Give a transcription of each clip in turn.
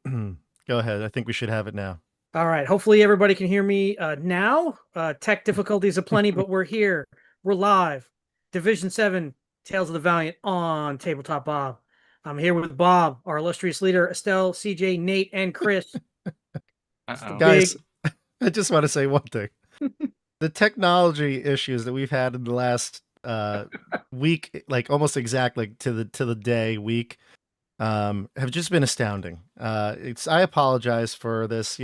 Go ahead. I think we should have it now. All right. Hopefully everybody can hear me now. Tech difficulties aplenty, but we're here. We're live. Division 7, Tales of the Valiant on Tabletop Bob. I'm here with Bob, our illustrious leader, Estelle, CJ, Nate, and Chris. The Uh-oh. Guys, big I just want to say one thing. The technology issues that we've had in the last week, like almost exactly to the day week, have just been astounding. I apologize for this.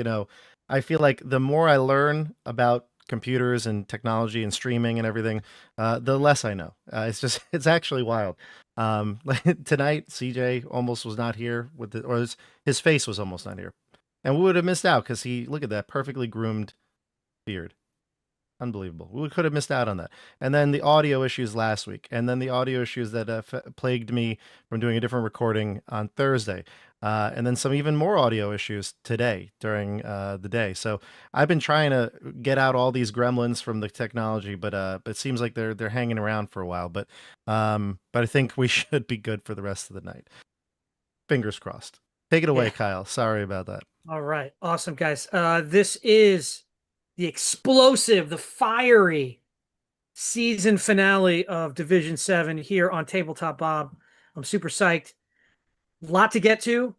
I feel like the more I learn about computers and technology and streaming and everything, the less I know. It's actually wild. Tonight, CJ almost was not here his face was almost not here, and we would have missed out because look at that perfectly groomed beard. Unbelievable. We could have missed out on that. And then the audio issues last week, and then the audio issues that plagued me from doing a different recording on Thursday, and then some even more audio issues today during the day. So I've been trying to get out all these gremlins from the technology, but it seems like they're hanging around for a while. But I think we should be good for the rest of the night. Fingers crossed. Take it away, Yeah. Kyle. Sorry about that. All right. Awesome, guys. This is the explosive, the fiery season finale of Division 7 here on Tabletop Bob. I'm super psyched. A lot to get to.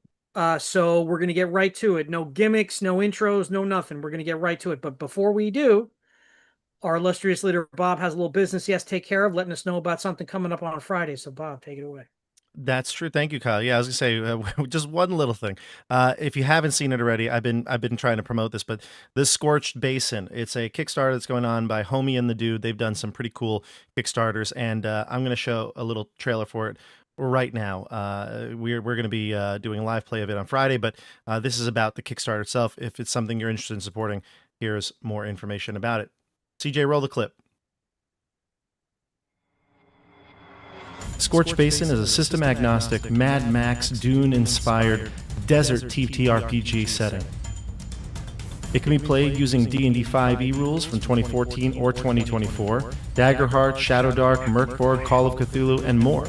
So we're going to get right to it. No gimmicks, no intros, no nothing. We're going to get right to it. But before we do, our illustrious leader, Bob, has a little business he has to take care of, letting us know about something coming up on Friday. So, Bob, take it away. That's true. Thank you, Kyle. Yeah, I was gonna say just one little thing. If you haven't seen it already, I've been trying to promote this, but this Scorched Basin, it's a Kickstarter that's going on by Homie and the Dude. They've done some pretty cool Kickstarters, and I'm gonna show a little trailer for it right now. We're gonna be doing a live play of it on Friday, but this is about the Kickstarter itself. If it's something you're interested in supporting, here's more information about it. CJ, roll the clip. Scorched Basin is a system-agnostic, Mad Max, Dune-inspired desert TTRPG setting. It can be played using D&D 5e rules from 2014 or 2024, Daggerheart, Shadowdark, Merkborg, Call of Cthulhu, and more.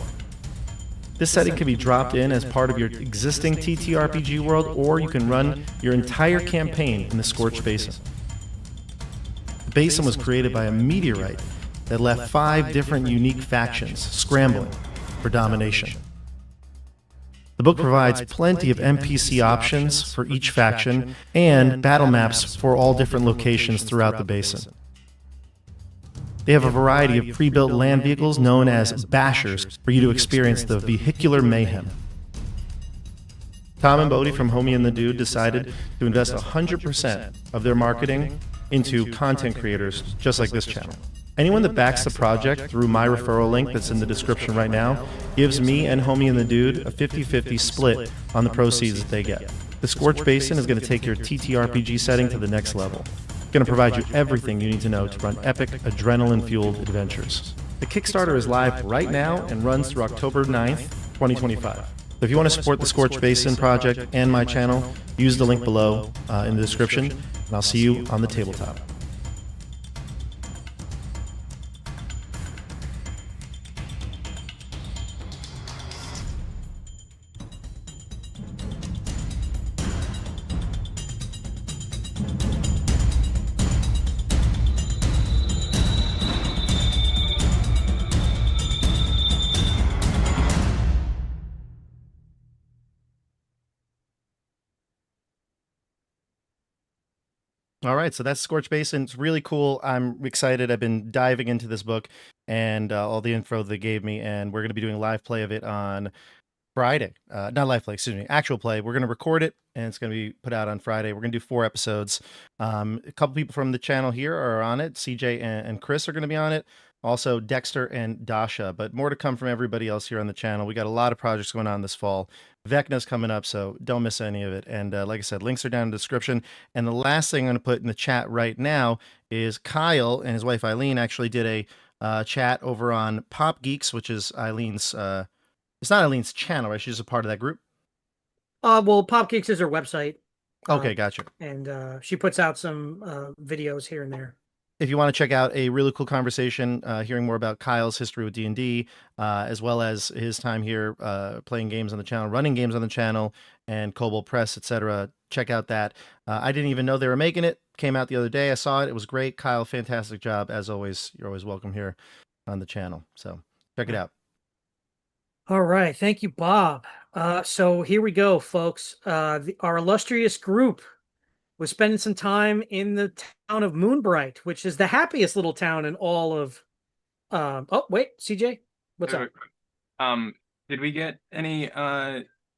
This setting can be dropped in as part of your existing TTRPG world, or you can run your entire campaign in the Scorched Basin. The Basin was created by a meteorite that left 5 different unique factions scrambling for domination. The book provides plenty of NPC options for each faction and battle maps for all different locations throughout the basin. They have a variety of pre-built land vehicles known as bashers for you to experience the vehicular mayhem. Tom and Bodie from Homie and the Dude decided to invest 100% of their marketing into content creators just like this channel. Anyone that backs the project through my referral link that's in the description right now gives me and Homie and the Dude a 50-50 split on the proceeds that they get. The Scorched Basin is going to take your TTRPG setting to the next level. It's going to provide you everything you need to know to run epic, adrenaline-fueled adventures. The Kickstarter is live right now and runs through October 9th, 2025. So if you want to support the Scorched Basin project and my channel, use the link below in the description, and I'll see you on the tabletop. All right, so that's Scorched Basin. It's really cool. I'm excited. I've been diving into this book and all the info they gave me, and we're going to be doing a live play of it on Friday. Not live play, excuse me, actual play. We're going to record it, and it's going to be put out on Friday. We're going to do 4 episodes. A couple people from the channel here are on it. CJ and Chris are going to be on it. Also, Dexter and Dasha, but more to come from everybody else here on the channel. We got a lot of projects going on this fall. Vecna's coming up, so don't miss any of it. And like I said, links are down in the description. And the last thing I'm going to put in the chat right now is Kyle and his wife Eileen actually did a chat over on Pop Geeks, which is Eileen's, it's not Eileen's channel, right? She's a part of that group. Well, Pop Geeks is her website. Okay, gotcha. And she puts out some videos here and there. if you want to check out a really cool conversation, hearing more about Kyle's history with D&D, as well as his time here playing games on the channel, running games on the channel, and Kobold Press, etc., check out that. I didn't even know they were making it. Came out the other day. I saw it. It was great. Kyle, fantastic job. As always, you're always welcome here on the channel. So check it out. All right. Thank you, Bob. So here we go, folks. Our illustrious group was spending some time in the town of Moonbright, which is the happiest little town in all of... oh, wait, CJ, what's up? Did we get any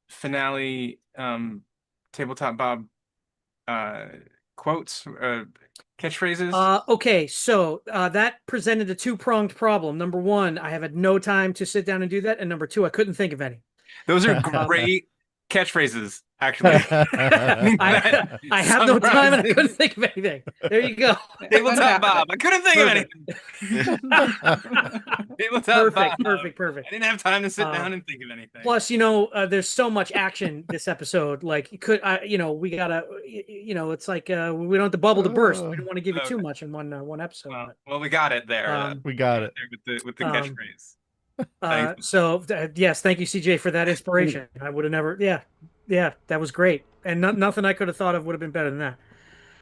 finale Tabletop Bob quotes, catchphrases? Okay, so that presented a two-pronged problem. Number one, I have had no time to sit down and do that, and number two, I couldn't think of any. Those are great catchphrases, actually. I have no time and I couldn't think of anything. There you go. Tabletop Bob. I couldn't think of anything. Tabletop Bob. Perfect. I didn't have time to sit down and think of anything. Plus, there's so much action this episode. Like, we gotta, it's like we don't have to bubble to burst. We don't want to give you too much in one episode. Well, we got it there. We got it with the catchphrase. Yes, thank you, CJ, for that inspiration. I would have never. Yeah, that was great, and nothing I could have thought of would have been better than that.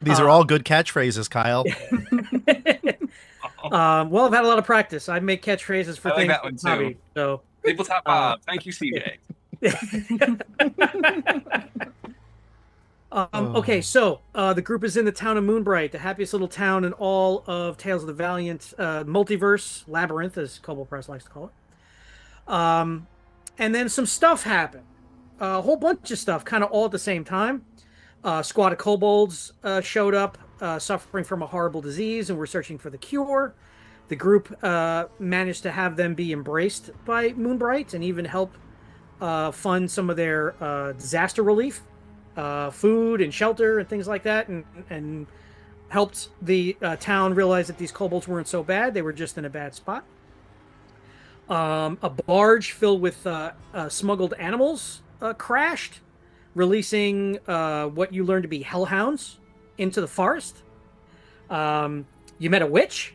These are all good catchphrases, Kyle. Well, I've had a lot of practice. I make catchphrases for things. That one too. Hobby, so Tabletop Bob. Thank you, CJ. Okay, so the group is in the town of Moonbright, the happiest little town in all of Tales of the Valiant multiverse, labyrinth, as Kobold Press likes to call it. And then some stuff happened. A whole bunch of stuff, kind of all at the same time. A squad of kobolds showed up, suffering from a horrible disease, and were searching for the cure. The group managed to have them be embraced by Moonbright and even help fund some of their disaster relief, food and shelter and things like that, and helped the town realize that these kobolds weren't so bad. They were just in a bad spot. A barge filled with smuggled animals crashed, releasing what you learned to be hellhounds into the forest. You met a witch.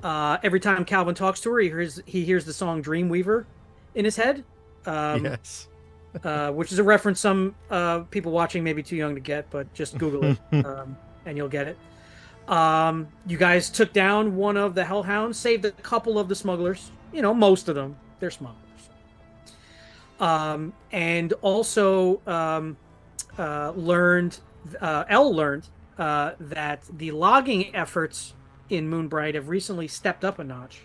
Every time Calvin talks to her, he hears the song Dreamweaver in his head. Yes. Which is a reference some people watching may be too young to get, but just Google it and you'll get it. You guys took down one of the hellhounds, saved a couple of the smugglers. Most of them, they're smugglers. And also Elle learned that the logging efforts in Moonbright have recently stepped up a notch,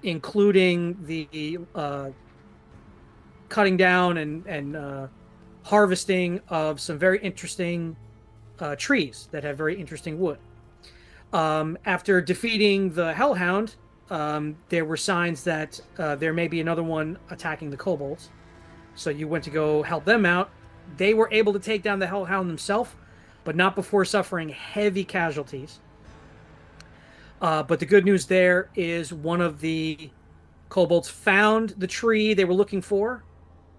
including the cutting down and harvesting of some very interesting trees that have very interesting wood. After defeating the hellhound, there were signs that there may be another one attacking the kobolds. So you went to go help them out. They were able to take down the hellhound themselves, but not before suffering heavy casualties. But the good news there is one of the kobolds found the tree they were looking for,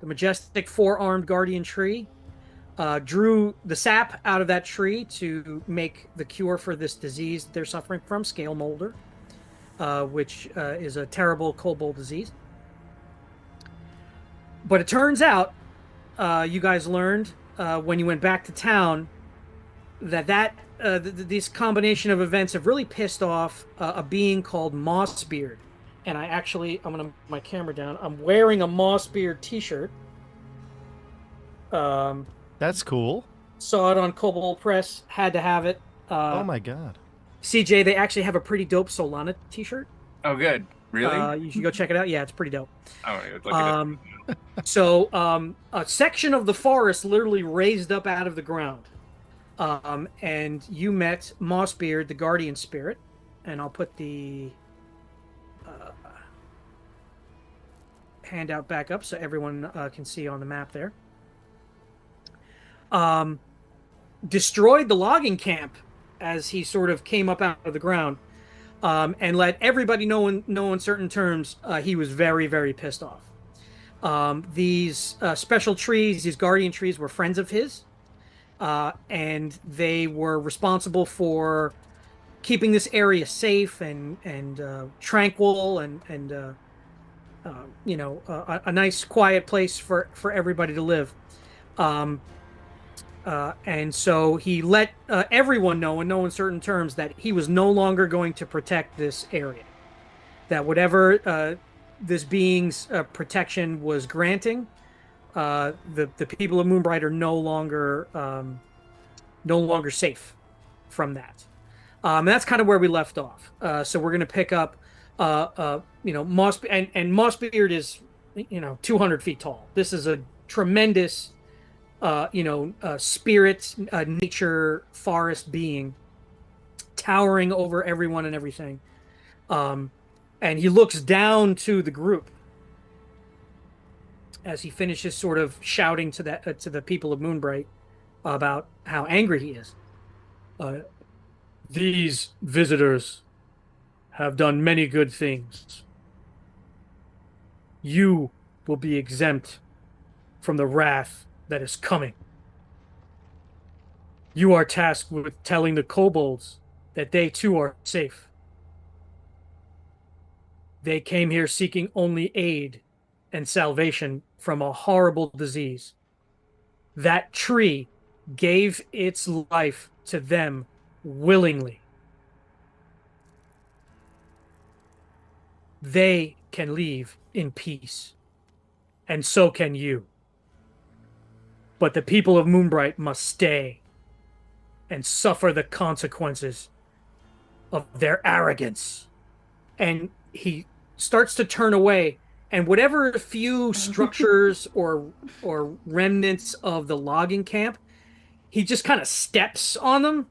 the majestic four-armed guardian tree, drew the sap out of that tree to make the cure for this disease they're suffering from, scale molder, which is a terrible kobold disease. But it turns out, you guys learned when you went back to town that this combination of events have really pissed off a being called Mossbeard. And I'm going to my camera down. I'm wearing a Mossbeard t-shirt. That's cool. Saw it on Kobold Press. Had to have it. Oh my god. CJ, they actually have a pretty dope Solana t-shirt. Oh, good. Really? You should go check it out. Yeah, it's pretty dope. Oh, look at it. So a section of the forest literally raised up out of the ground. And you met Mossbeard, the guardian spirit. And I'll put the handout back up so everyone can see on the map there. Destroyed the logging camp as he sort of came up out of the ground, and let everybody know in certain terms he was very, very pissed off. These special trees, these guardian trees, were friends of his, and they were responsible for keeping this area safe and tranquil and a nice quiet place for everybody to live. And so he let everyone know in no uncertain terms that he was no longer going to protect this area. That whatever this being's protection was granting, the people of Moonbright are no longer safe from that. And that's kind of where we left off. So we're going to pick up, Moss and Mossbeard is, 200 feet tall. This is a tremendous, spirit, nature, forest being, towering over everyone and everything. And he looks down to the group as he finishes sort of shouting to the people of Moonbright about how angry he is. These visitors have done many good things. You will be exempt from the wrath that is coming. You are tasked with telling the kobolds that they too are safe. They came here seeking only aid and salvation from a horrible disease. That tree gave its life to them willingly. They can leave in peace, and so can you. But the people of Moonbright must stay and suffer the consequences of their arrogance. And he starts to turn away, and whatever few structures or remnants of the logging camp, he just kind of steps on them,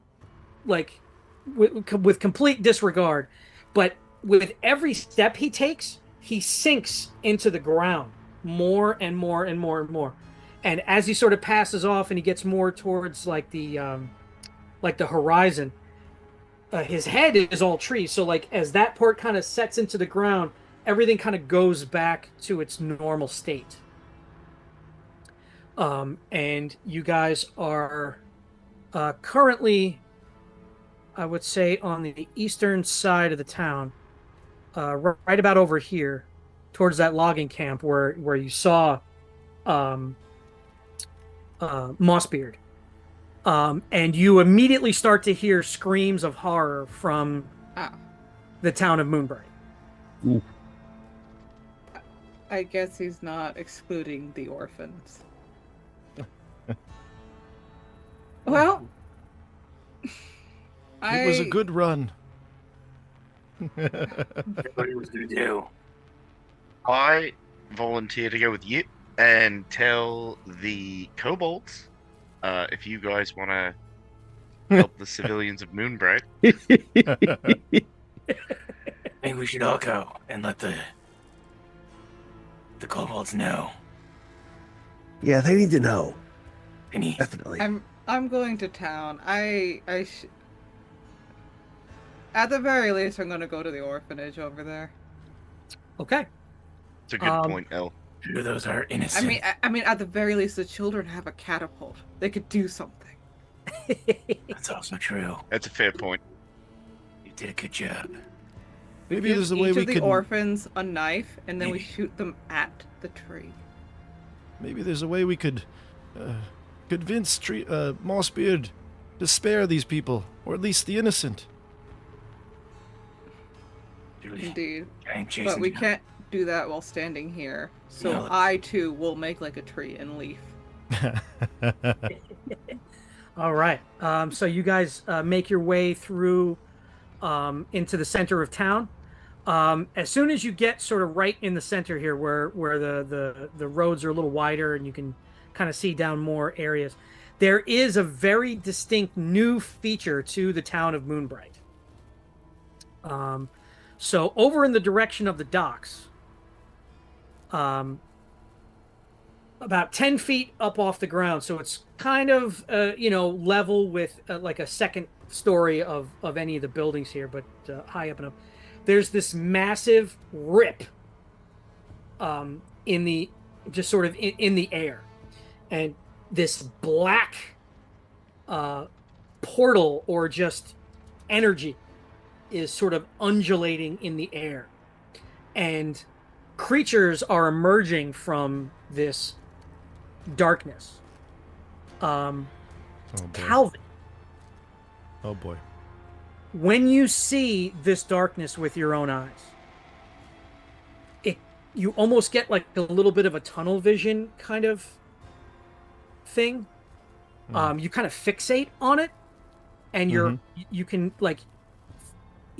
like with complete disregard. But with every step he takes, he sinks into the ground more and more and more and more. And as he sort of passes off and he gets more towards like the horizon, his head is all trees. So like as that part kind of sets into the ground, everything kind of goes back to its normal state. And you guys are currently, I would say, on the eastern side of the town, right about over here, towards that logging camp where you saw Mossbeard. And you immediately start to hear screams of horror from the town of Moonbright. Ooh. I guess he's not excluding the orphans. Well, It was a good run. Everybody was gonna do. I volunteer to go with you and tell the kobolds if you guys want to help the civilians of Moonbright. I think we should all go and let the kobolds know. Yeah, they need to know. They need. Definitely. I'm going to town. At the very least, I'm going to go to the orphanage over there. Okay. It's a good point, El. Sure, those are innocent. I mean, at the very least, the children have a catapult. They could do something. That's also true. That's a fair point. You did a good job. Maybe Give there's a way each we of the could. orphans a knife, and then we Maybe. shoot them at the tree. Maybe there's a way we could convince Mossbeard to spare these people, or at least the innocent. Julie, Indeed. I ain't chasing But we you. can't do that while standing here. So No. I, too, will make like a tree and leaf. All right. So you guys make your way through into the center of town. As soon as you get sort of right in the center here, where the roads are a little wider and you can kind of see down more areas, there is a very distinct new feature to the town of Moonbright. So over in the direction of the docks, about 10 feet up off the ground, so it's kind of level with like a second story of any of the buildings here, but high up and up. There's this massive rip in the air, and this black portal or just energy is sort of undulating in the air, and creatures are emerging from this darkness. Oh boy. Calvin, Oh boy. when you see this darkness with your own eyes, you almost get like a little bit of a tunnel vision kind of thing. You kind of fixate on it, and you can like,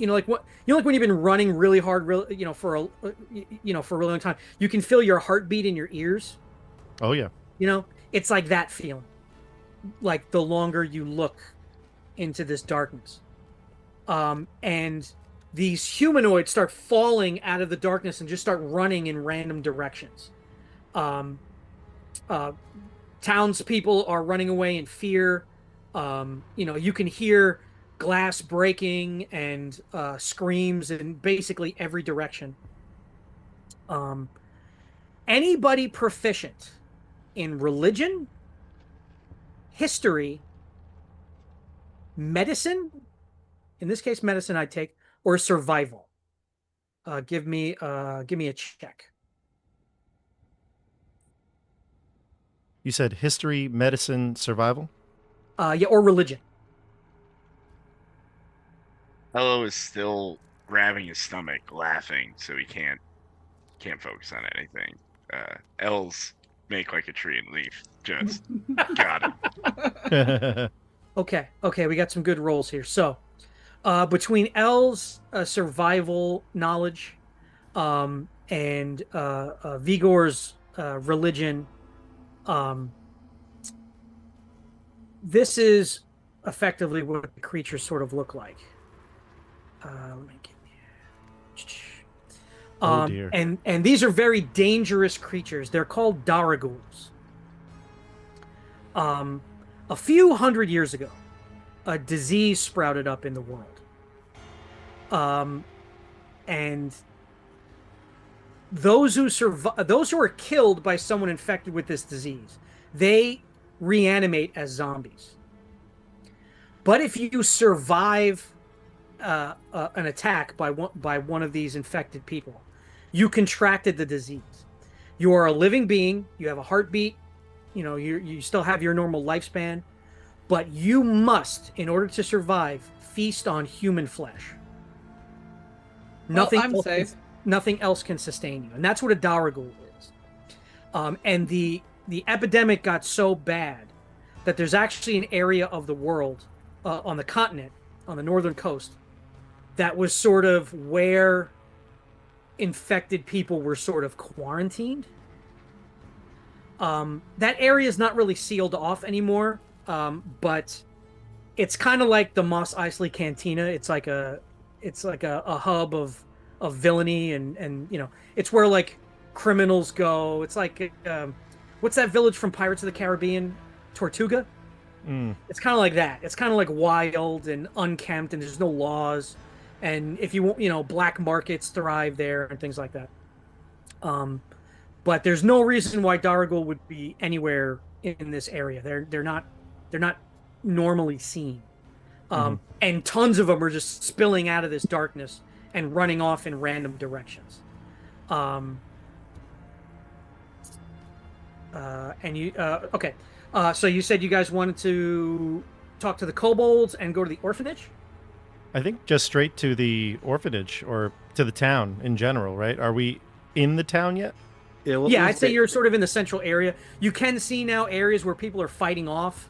like like when you've been running really hard, for a for a really long time, you can feel your heartbeat in your ears. Oh yeah. It's like that feeling, like the longer you look into this darkness. And these humanoids start falling out of the darkness and just start running in random directions. Townspeople are running away in fear. You can hear glass breaking and screams in basically every direction. Anybody proficient in religion, history, medicine, in this case medicine I'd take, or survival, give me a check. You said history, medicine, survival? Yeah, or religion. Hello is still grabbing his stomach, laughing, so he can't focus on anything. L's make like a tree and leaf. Just got it. Okay, we got some good rolls here. So, between L's survival knowledge, and Vigor's religion, this is effectively what the creatures sort of look like. Let me get Oh dear. And these are very dangerous creatures. They're called Daraguls. A few hundred years ago, a disease sprouted up in the world. And those who are killed by someone infected with this disease, they reanimate as zombies. But if you survive an attack by one of these infected people, you contracted the disease. You are a living being. You have a heartbeat. You still have your normal lifespan, but you must, in order to survive, feast on human flesh. I'm safe. Nothing else can sustain you, and that's what a Daragul is. And the epidemic got so bad that there's actually an area of the world on the continent, on the northern coast, that was sort of where infected people were sort of quarantined. That area is not really sealed off anymore, but it's kind of like the Mos Eisley Cantina. It's like a hub of villainy, and it's where like criminals go. It's like what's that village from Pirates of the Caribbean? Tortuga. It's kind of like that. It's kind of like wild and unkempt, and there's no laws. And if you want, black markets thrive there and things like that. But there's no reason why Daragul would be anywhere in this area. They're not normally seen. And tons of them are just spilling out of this darkness and running off in random directions. Okay. So you said you guys wanted to talk to the kobolds and go to the orphanage? I think just straight to the orphanage or to the town in general, right? Are we in the town yet? Yeah, I'd say you're sort of in the central area. You can see now areas where people are fighting off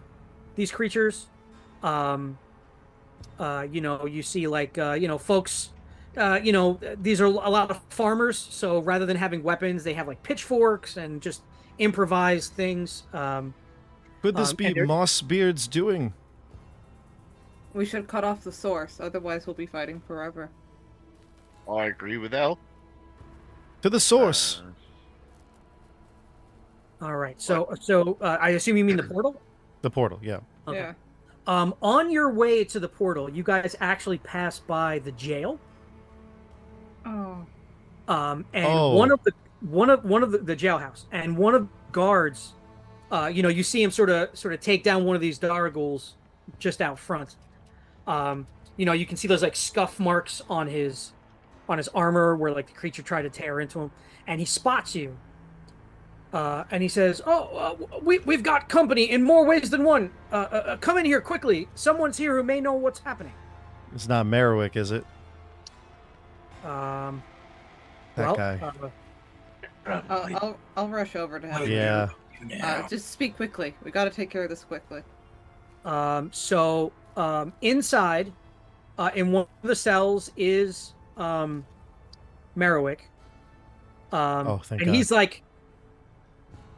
these creatures. You see like, folks, these are a lot of farmers. So rather than having weapons, they have like pitchforks and just improvised things. Could this be Mossbeard's doing? We should cut off the source, otherwise we'll be fighting forever. I agree with L. To the source. All right. So I assume you mean the portal? The portal, yeah. Okay. Yeah. On your way to the portal, you guys actually pass by the jail. Oh. And one of the jailhouse, and one of the guards, you see him sort of take down one of these Daraguls just out front. you can see those like scuff marks on his armor where like the creature tried to tear into him, and he spots you. And he says, we've got company in more ways than one. Come in here quickly. Someone's here who may know what's happening. It's not Merriwick, is it? That guy. I'll rush over to him. Yeah. Just speak quickly. We got to take care of this quickly. So inside, in one of the cells is Merriwick. Thank and God. he's like,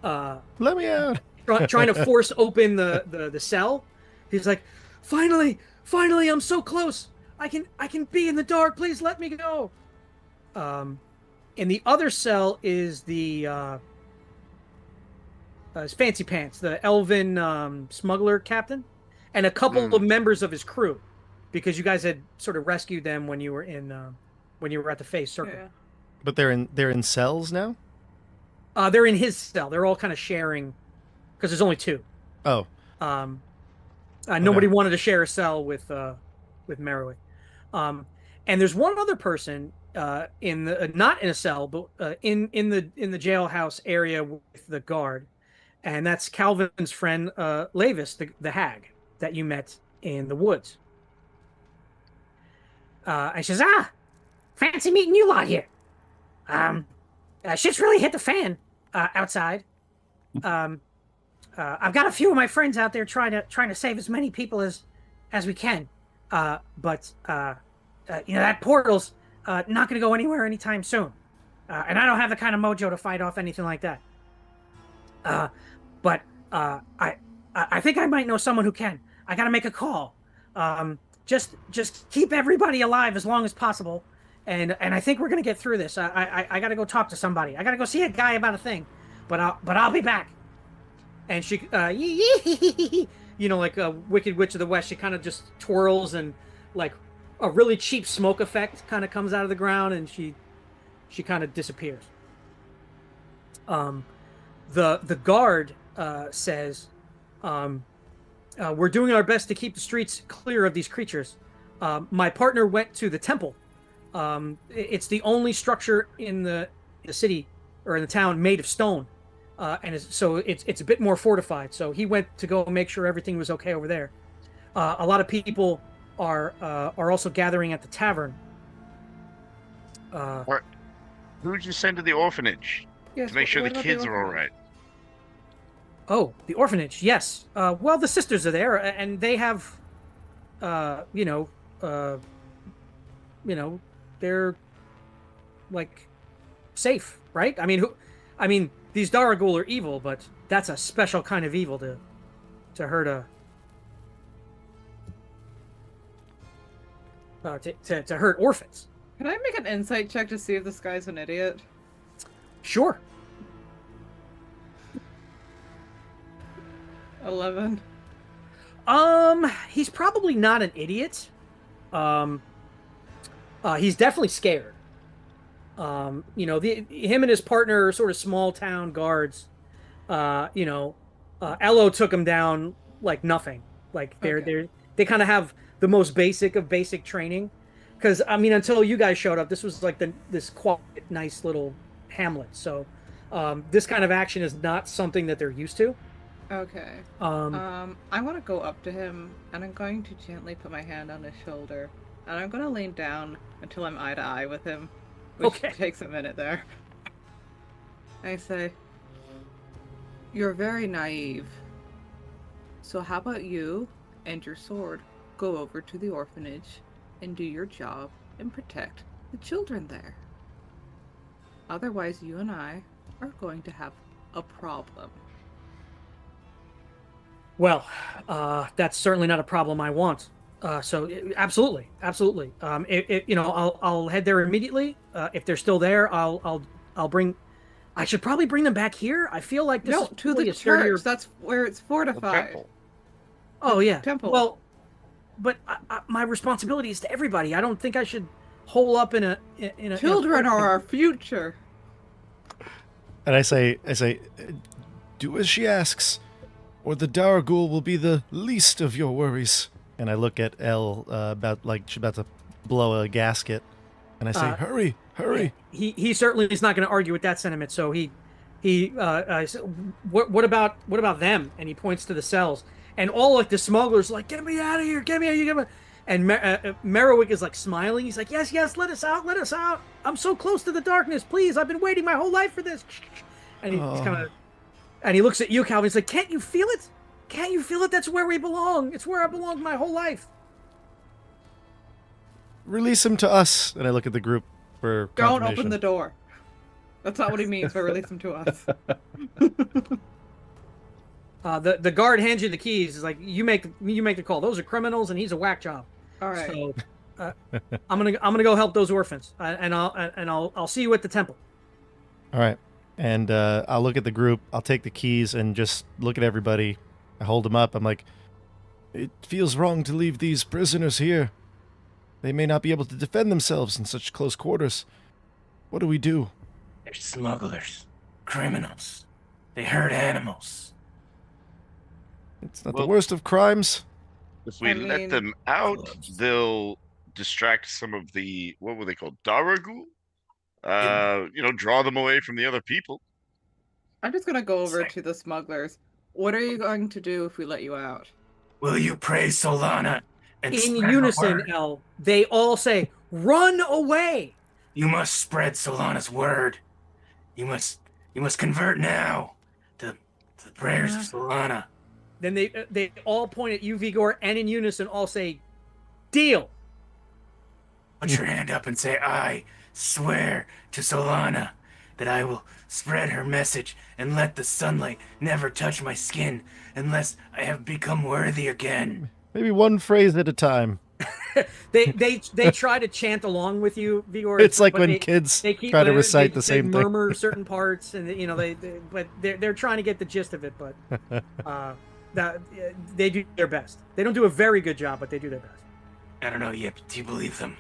let me out. trying to force open the cell. He's like, finally, I'm so close. I can be in the dark. Please let me go. In the other cell is the his Fancy Pants, the elven smuggler captain, and a couple of members of his crew, because you guys had sort of rescued them when you were at the Phase Circle. Yeah. But they're in cells now? They're in his cell. They're all kind of sharing, because there's only two. Oh. Nobody wanted to share a cell with Merriwick. And there's one other person not in a cell, but in the jailhouse area with the guard, and that's Calvin's friend Lavis, the hag that you met in the woods. And she says, fancy meeting you lot here. Shit's really hit the fan outside. I've got a few of my friends out there trying to save as many people as we can. But that portal's not going to go anywhere anytime soon. And I don't have the kind of mojo to fight off anything like that. But I think I might know someone who can. I got to make a call. Just keep everybody alive as long as possible. And I think we're going to get through this. I got to go talk to somebody. I got to go see a guy about a thing. But I'll be back. And she, like a Wicked Witch of the West, she kind of just twirls, and like a really cheap smoke effect kind of comes out of the ground, and she kind of disappears. The guard says, we're doing our best to keep the streets clear of these creatures. My partner went to the temple. It's the only structure in the city or in the town made of stone. So it's a bit more fortified. So he went to go make sure everything was okay over there. A lot of people are also gathering at the tavern. Who'd you send to the orphanage Yes, to make sure the what about kids are all right? Oh, the orphanage. Yes. Well, the sisters are there, and they have, they're like safe, right? I mean, these Daragul are evil, but that's a special kind of evil to hurt to hurt orphans. Can I make an insight check to see if this guy's an idiot? Sure. 11. He's probably not an idiot. He's definitely scared. Him and his partner are sort of small town guards. Ello took him down like nothing. Like they kind of have the most basic of basic training. Because until you guys showed up, this was like this quiet, nice little hamlet. So, this kind of action is not something that they're used to. Okay. I want to go up to him, and I'm going to gently put my hand on his shoulder, and I'm going to lean down until I'm eye to eye with him, which takes a minute there. I say, "You're very naive. So how about you and your sword go over to the orphanage and do your job and protect the children there? Otherwise, you and I are going to have a problem." Well, that's certainly not a problem I want. Absolutely. I'll head there immediately. If they're still there, I'll bring. I should probably bring them back here. I feel like this is to the a sturdier... church. That's where it's fortified. Temple. Oh yeah, Temple. Well, but my responsibility is to everybody. I don't think I should hole up in a. Children are our future. And I say, do as she asks, or the Daragul will be the least of your worries. and I look at Elle about like she's about to blow a gasket, and I say, "Hurry, hurry!" He certainly is not going to argue with that sentiment. So he said, what about them? And he points to the cells, and all like the smugglers like, "Get me out of here! Get me out of here!" Get me. And Merriwick is like smiling. He's like, "Yes, yes, let us out, let us out. I'm so close to the darkness. Please, I've been waiting my whole life for this." And he's kind of, and he looks at you, Calvin. He's like, "Can't you feel it? Can't you feel it? That's where we belong. It's where I belonged my whole life." Release him to us. And I look at the group for Don't open the door. That's not what he means by release him to us. The guard hands you the keys. He's like, you make the call. Those are criminals, and he's a whack job. All right. So I'm gonna go help those orphans, and I'll see you at the temple. All right. And I'll look at the group. I'll take the keys and just look at everybody. I hold them up. I'm like, it feels wrong to leave these prisoners here. They may not be able to defend themselves in such close quarters. What do we do? They're smugglers, criminals. They hurt animals. It's not the worst of crimes. If we let them out, they'll distract some of the, what were they called? Daragul? Draw them away from the other people. I'm just gonna go over to the smugglers. What are you going to do if we let you out? Will you praise Solana and In spread unison, the word? El, they all say, "Run away!" You must spread Solana's word. You must convert now to the prayers of Solana. Then they all point at you, Vigor, and in unison all say, "Deal." Put your hand up and say, I swear to Solana that I will spread her message and let the sunlight never touch my skin unless I have become worthy again. Maybe one phrase at a time. They try to chant along with you, Vigor. It's like when kids try to recite the same they thing. murmur certain parts, and but they're trying to get the gist of it. But they do their best. They don't do a very good job, but they do their best. I don't know yet, but do you believe them?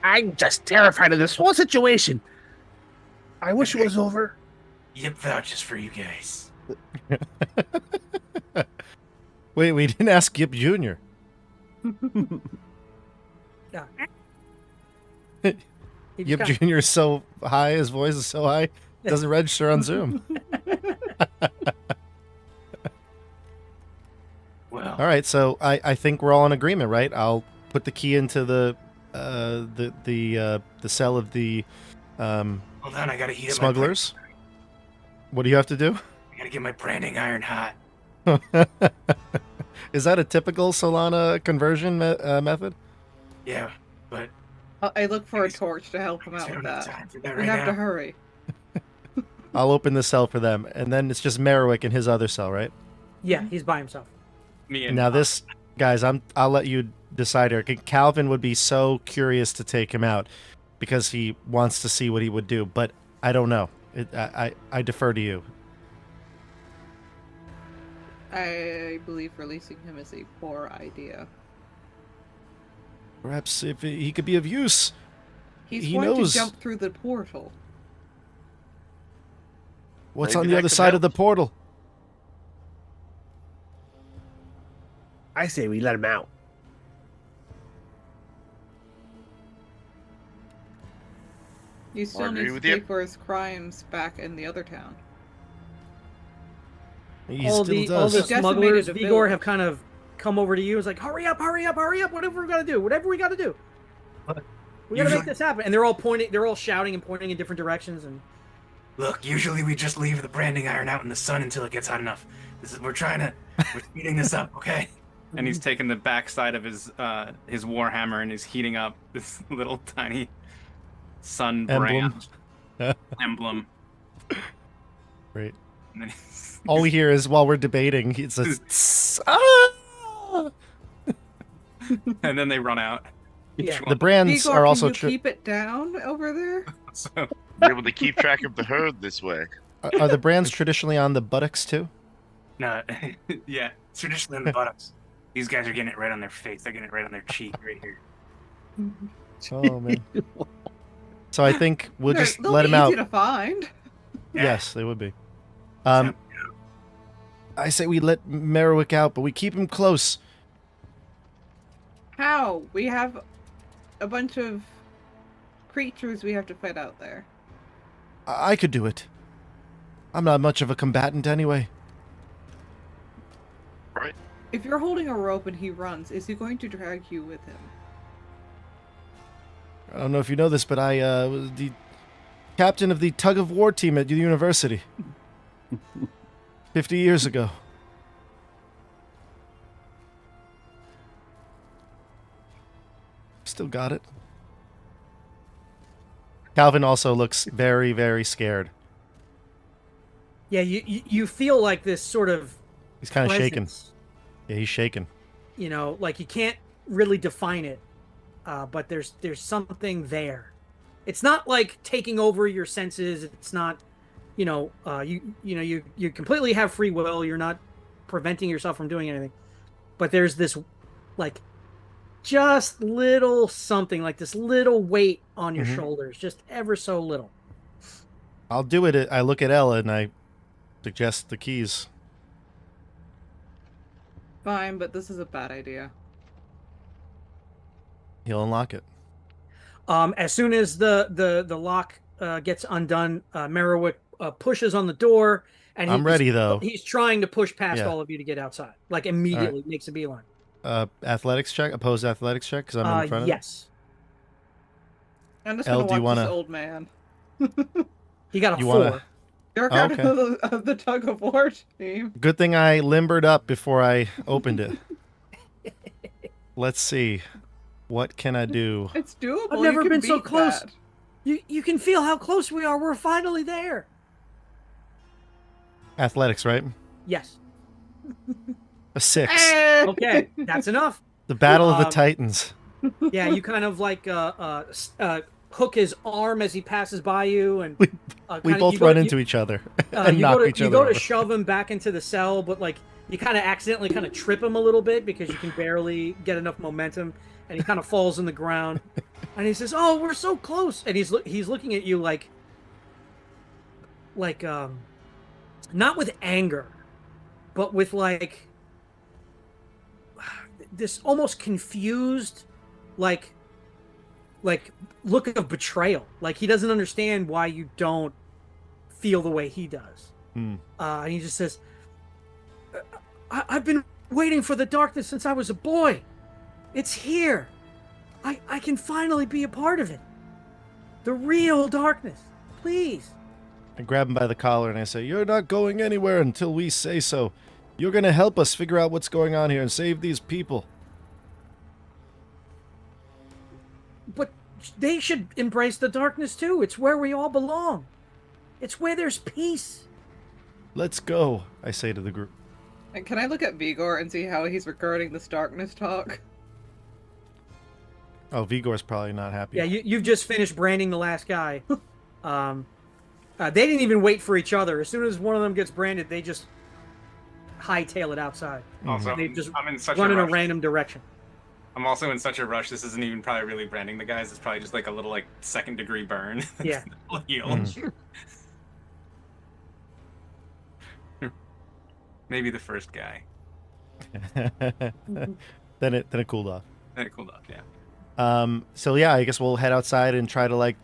I'm just terrified of this whole situation. I wish it was over. Yip vouches for you guys. Wait, we didn't ask Yip Jr. Yeah. Yip Jr. is so high, his voice is so high, it doesn't register on Zoom. Well, All right, so I think we're all in agreement, right? I'll put the key into the cell of the hold on, I gotta heat up smugglers. What do you have to do? I gotta get my branding iron hot. Is that a typical Solana conversion method? Yeah, but I look for a torch to help him out with that. We have to hurry. I'll open the cell for them, and then it's just Merriwick in his other cell, right? Yeah, he's by himself. Now this, guys, I'll let you decide here. Calvin would be so curious to take him out because he wants to see what he would do, but I don't know. I defer to you. I believe releasing him is a poor idea. Perhaps if he could be of use. He's He going knows to jump through the portal. what's Maybe on that the other could side help. of the portal. I say we let him out. He still agree needs to with pay you. for his crimes back in the other town. He all still the does. Decimated smugglers, the Vigor, village. have kind of come over to you. It's like, hurry up, hurry up, hurry up! Whatever we gotta do, whatever we gotta do. What? We gotta make Usually- this happen. And they're all pointing, they're all shouting and pointing in different directions. And Look, usually we just leave the branding iron out in the sun until it gets hot enough. We're speeding this up, okay? And he's taking the backside of his warhammer and is heating up this little tiny sun Emblem. brand emblem. Great. And then All we hear is while we're debating, it's a tss, ah! and then they run out. Yeah. The brands Vigor, are also can you keep it down over there? So Be able to keep track of the herd this way. Are the brands traditionally on the buttocks too? No, yeah, it's traditionally on the buttocks. These guys are getting it right on their face. They're getting it right on their cheek, right here. Oh man. So I think we'll just They'll let be him out. easy to find. Yes, they would be. I say we let Merriwick out, but we keep him close. How? We have a bunch of creatures we have to fight out there. I could do it. I'm not much of a combatant anyway. Right. If you're holding a rope and he runs, is he going to drag you with him? I don't know if you know this, but I was the captain of the tug-of-war team at the university. 50 years ago. Still got it. Calvin also looks very, very scared. Yeah, you feel like this sort of He's kind of shaken. presence. Yeah, he's shaking. You know, like you can't really define it, but there's something there. It's not like taking over your senses. It's not, you completely have free will. You're not preventing yourself from doing anything. But there's this, like, just little something, like this little weight on your shoulders, just ever so little. I'll do it. I look at Ella and I suggest the keys. Fine, but this is a bad idea. He'll unlock it. As soon as the lock gets undone, Merriwick pushes on the door, and I'm ready, though. He's trying to push past Yeah. all of you to get outside, like immediately makes a beeline. Athletics check, opposed athletics check, because I'm in front of it. Yes. I'm just Elle, gonna do you watch wanna- this old man. He got a You 4. wanna- You're Oh, part okay. of the tug of war team. Good thing I limbered up before I opened it. Let's see. What can I do? It's doable. I've never you can been so beat close. that. You can feel how close we are. We're finally there. Athletics, right? Yes. A 6. Okay, that's enough. The Battle of the Um, Titans. Yeah, you kind of like hook his arm as he passes by you, and We kinda- both you go run to- into each other you and knock go to, each you other go to over. shove him back into the cell, but like you kind of accidentally kind of trip him a little bit because you can barely get enough momentum, and he kind of falls in the ground. And he says, "Oh, we're so close!" And he's looking at you like not with anger, but with like this almost confused, like look of betrayal. Like he doesn't understand why you don't feel the way he does. And he just says, I've been waiting for the darkness since I was a boy. It's here. I can finally be a part of it. The real darkness. Please." I grab him by the collar and I say, "You're not going anywhere until we say so. You're going to help us figure out what's going on here and save these people." But they should embrace the darkness too. It's where we all belong. It's where there's peace. "Let's go," I say to the group. And can I look at Vigor and see how he's regarding this darkness talk? Oh, Vigor's probably not happy. Yeah, you've just finished branding the last guy. They didn't even wait for each other. As soon as one of them gets branded, they just hightail it outside. Also, They just I'm in such run a in a rush. random direction. I'm also in such a rush. This isn't even probably really branding the guys. It's probably just like a little like 2nd-degree burn. Yeah. Heal. Maybe the first guy. Then it cooled off. Then it cooled off. Yeah. So yeah, I guess we'll head outside and try to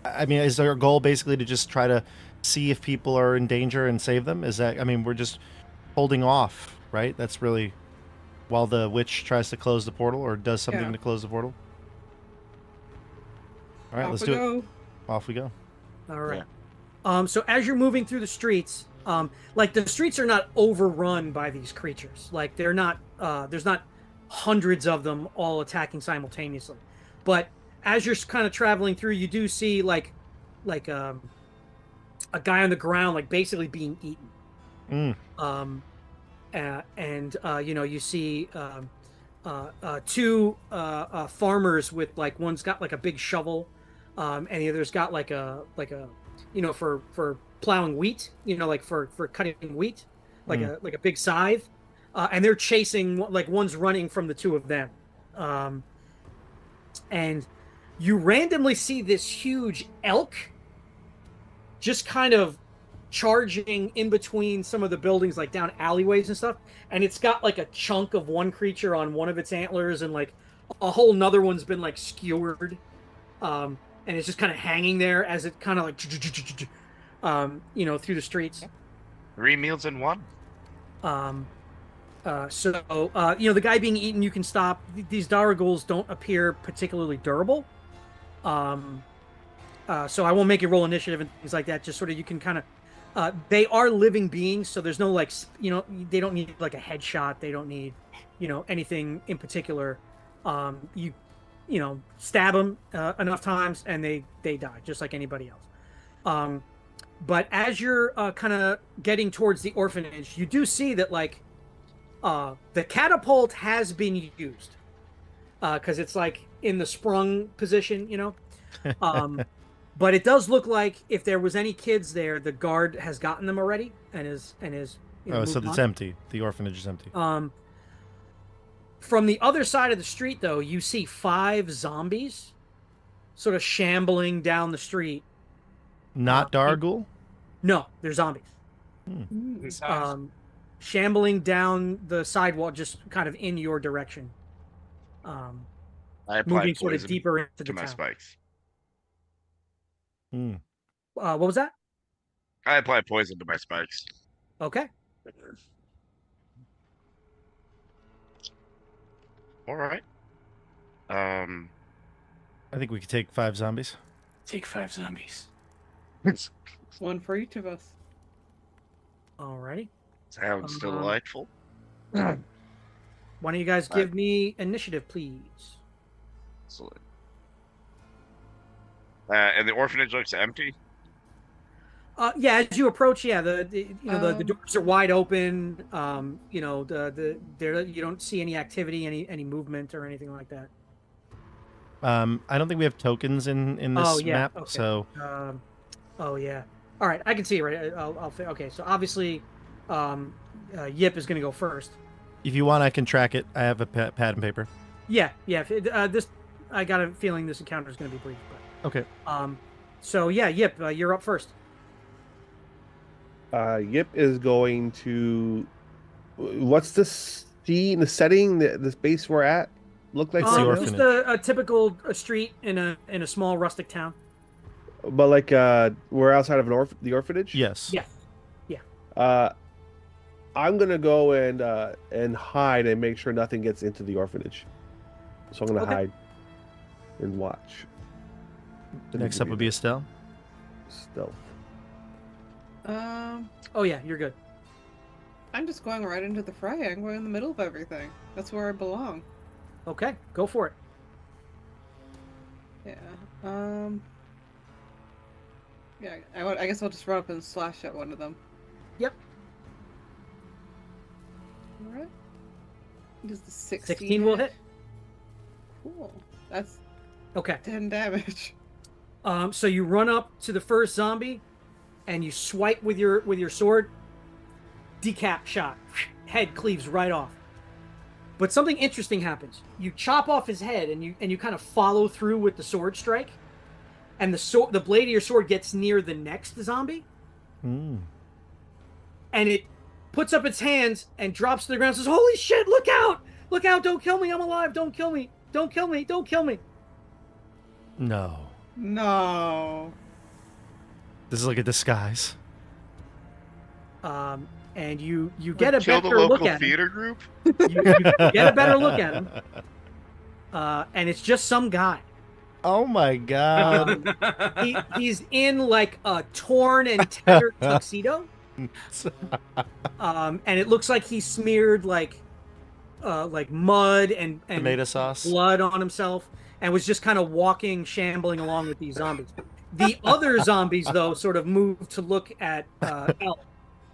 I mean, is our goal basically to just try to see if people are in danger and save them? Is that, I mean, we're just holding off, right? That's really, while the witch tries to close the portal or does something Yeah. to close the portal. All right, Off let's we do it. go. Off we go. All right. So as you're moving through the streets, like the streets are not overrun by these creatures. Like they're not, there's not hundreds of them all attacking simultaneously. But as you're kind of traveling through, you do see like a guy on the ground, like basically being eaten. You see two farmers with like, one's got like a big shovel, and the other's got like a for plowing wheat, like for cutting wheat, like a big scythe, and they're chasing, like one's running from the two of them, and you randomly see this huge elk just kind of charging in between some of the buildings, like down alleyways and stuff, and it's got like a chunk of one creature on one of its antlers and like A whole nother one's been like skewered, and it's just kind of hanging there as it kind of like, through the streets. 3 meals in one. The guy being eaten, you can stop. These Daragools don't appear particularly durable. So I won't make you roll initiative and things like that. Just sort of, you can kind of, they are living beings. So there's no like, they don't need like a headshot. They don't need, anything in particular. You stab them enough times and they die just like anybody else. But as you're kind of getting towards the orphanage, you do see that like the catapult has been used because it's like in the sprung position, but it does look like if there was any kids there, the guard has gotten them already and is so it's empty. The orphanage is empty. From the other side of the street, though, you see 5 zombies sort of shambling down the street. Not Dargul? No, they're zombies. Shambling down the sidewalk, just kind of in your direction. I applied moving sort of poison deeper into to the my town. spikes. What was that? I applied poison to my spikes. Okay. All right. I think we could take 5 zombies. Take 5 zombies. One for each of us. Alrighty. Sounds delightful. Why don't you guys give me initiative, please? Excellent. And the orphanage looks empty. Yeah, as you approach, the doors are wide open. You don't see any activity, any movement or anything like that. I don't think we have tokens in this map, okay. so. All right, I can see it. Right, okay. So obviously, Yip is going to go first. If you want, I can track it. I have a pad and paper. Yeah. I got a feeling this encounter is going to be brief. But, okay. So yeah, Yip, you're up first. Yip is going to. What's the scene, the setting, the space we're at look like? The orphanage. Just a typical street in a small rustic town. But like we're outside of the orphanage. Yes. Yeah. I'm gonna go and hide and make sure nothing gets into the orphanage. So I'm gonna hide and watch. Next up would be Estelle. Stealth. Oh yeah, you're good. I'm just going right into the fray. I'm going in the middle of everything. That's where I belong. Okay, go for it. Yeah. Yeah. I guess I'll just run up and slash at one of them. Yep. All right. Does the 16 will hit. Cool. That's okay. 10 damage. So you run up to the first zombie, and you swipe with your sword. Decap shot. Head cleaves right off. But something interesting happens. You chop off his head, and you kind of follow through with the sword strike, and the blade of your sword gets near the next zombie, and it puts up its hands and drops to the ground. And says, "Holy shit! Look out! Look out! Don't kill me! I'm alive! Don't kill me! Don't kill me! Don't kill me!" No. This is like a disguise. And you get a Kill the better look local at him. theater group. You get a better look at him. And it's just some guy. Oh my god. He's in like a torn and tattered tuxedo. And it looks like he smeared like mud and tomato sauce, blood on himself, and was just kind of walking, shambling along with these zombies. The other zombies, though, sort of moved to look at Elle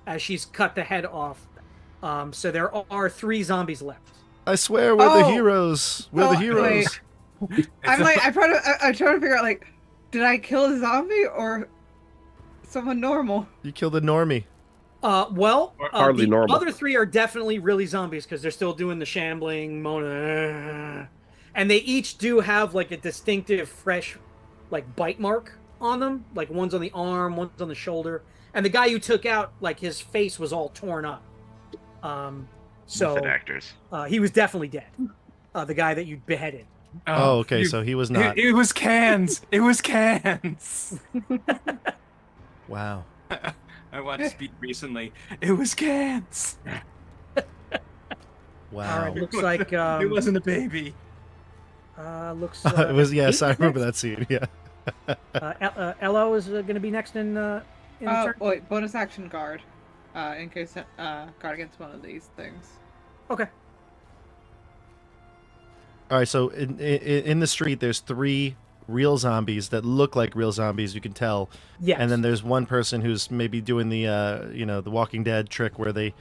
as she's cut the head off. So there are 3 zombies left. I swear, we're the heroes. We're the heroes. I'm trying to figure out, like, did I kill a zombie or someone normal? You killed a normie. Hardly the normal. other 3 are definitely really zombies because they're still doing the shambling, moaning, and they each do have like a distinctive, fresh, like bite mark on them. Like one's on the arm, one's on the shoulder, and the guy you took out, like his face was all torn up. So Method actors. He was definitely dead. the guy that you beheaded. Oh, okay. So he was not. It was cans. It was cans. Wow. I watched Speed recently. It was cans. Wow. All right, looks like It wasn't a baby. looks. It was, yes, Eight I is remember next? that scene. Yeah. Elo is going to be next in the turn. Wait, bonus action guard. In case guard against one of these things. Okay. All right. So in the street, there's 3 real zombies that look like real zombies. You can tell. Yes. And then there's one person who's maybe doing the the Walking Dead trick where they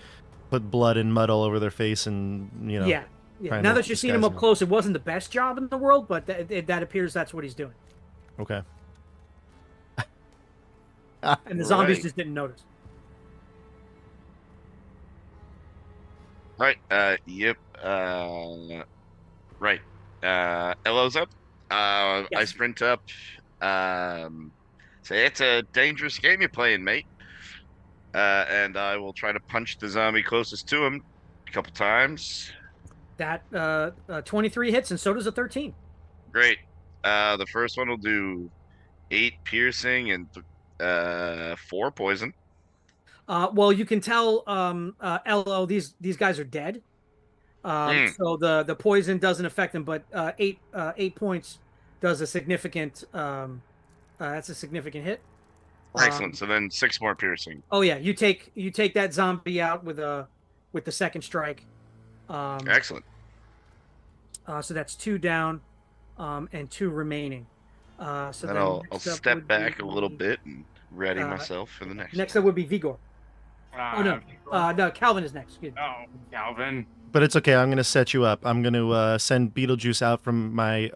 put blood and mud all over their face and Yeah. trying Now to that you've seen him disguise up close, it wasn't the best job in the world, but that appears that's what he's doing. Okay. And the zombies Right. just didn't notice. Right. Yep. Right. Elo's up. I Yes. sprint up. Say it's a dangerous game you're playing, mate. And I will try to punch the zombie closest to him a couple times. That 23 hits, and so does a 13. Great. The first one will do 8 piercing and 4 poison. Well, you can tell Elo these guys are dead. So the poison doesn't affect them, but 8 points does a significant. That's a significant hit. Excellent. So then 6 more piercing. Oh yeah, you take that zombie out with the second strike. Excellent. So that's 2 down, and 2 remaining. So Then then I'll next up step would back be- a little bit and ready uh, myself for the next. Next up would be Vigor. Oh no, no, Calvin is next. Excuse me. Oh, Calvin. But it's okay. I'm going to set you up. I'm going to send Beetlejuice out from my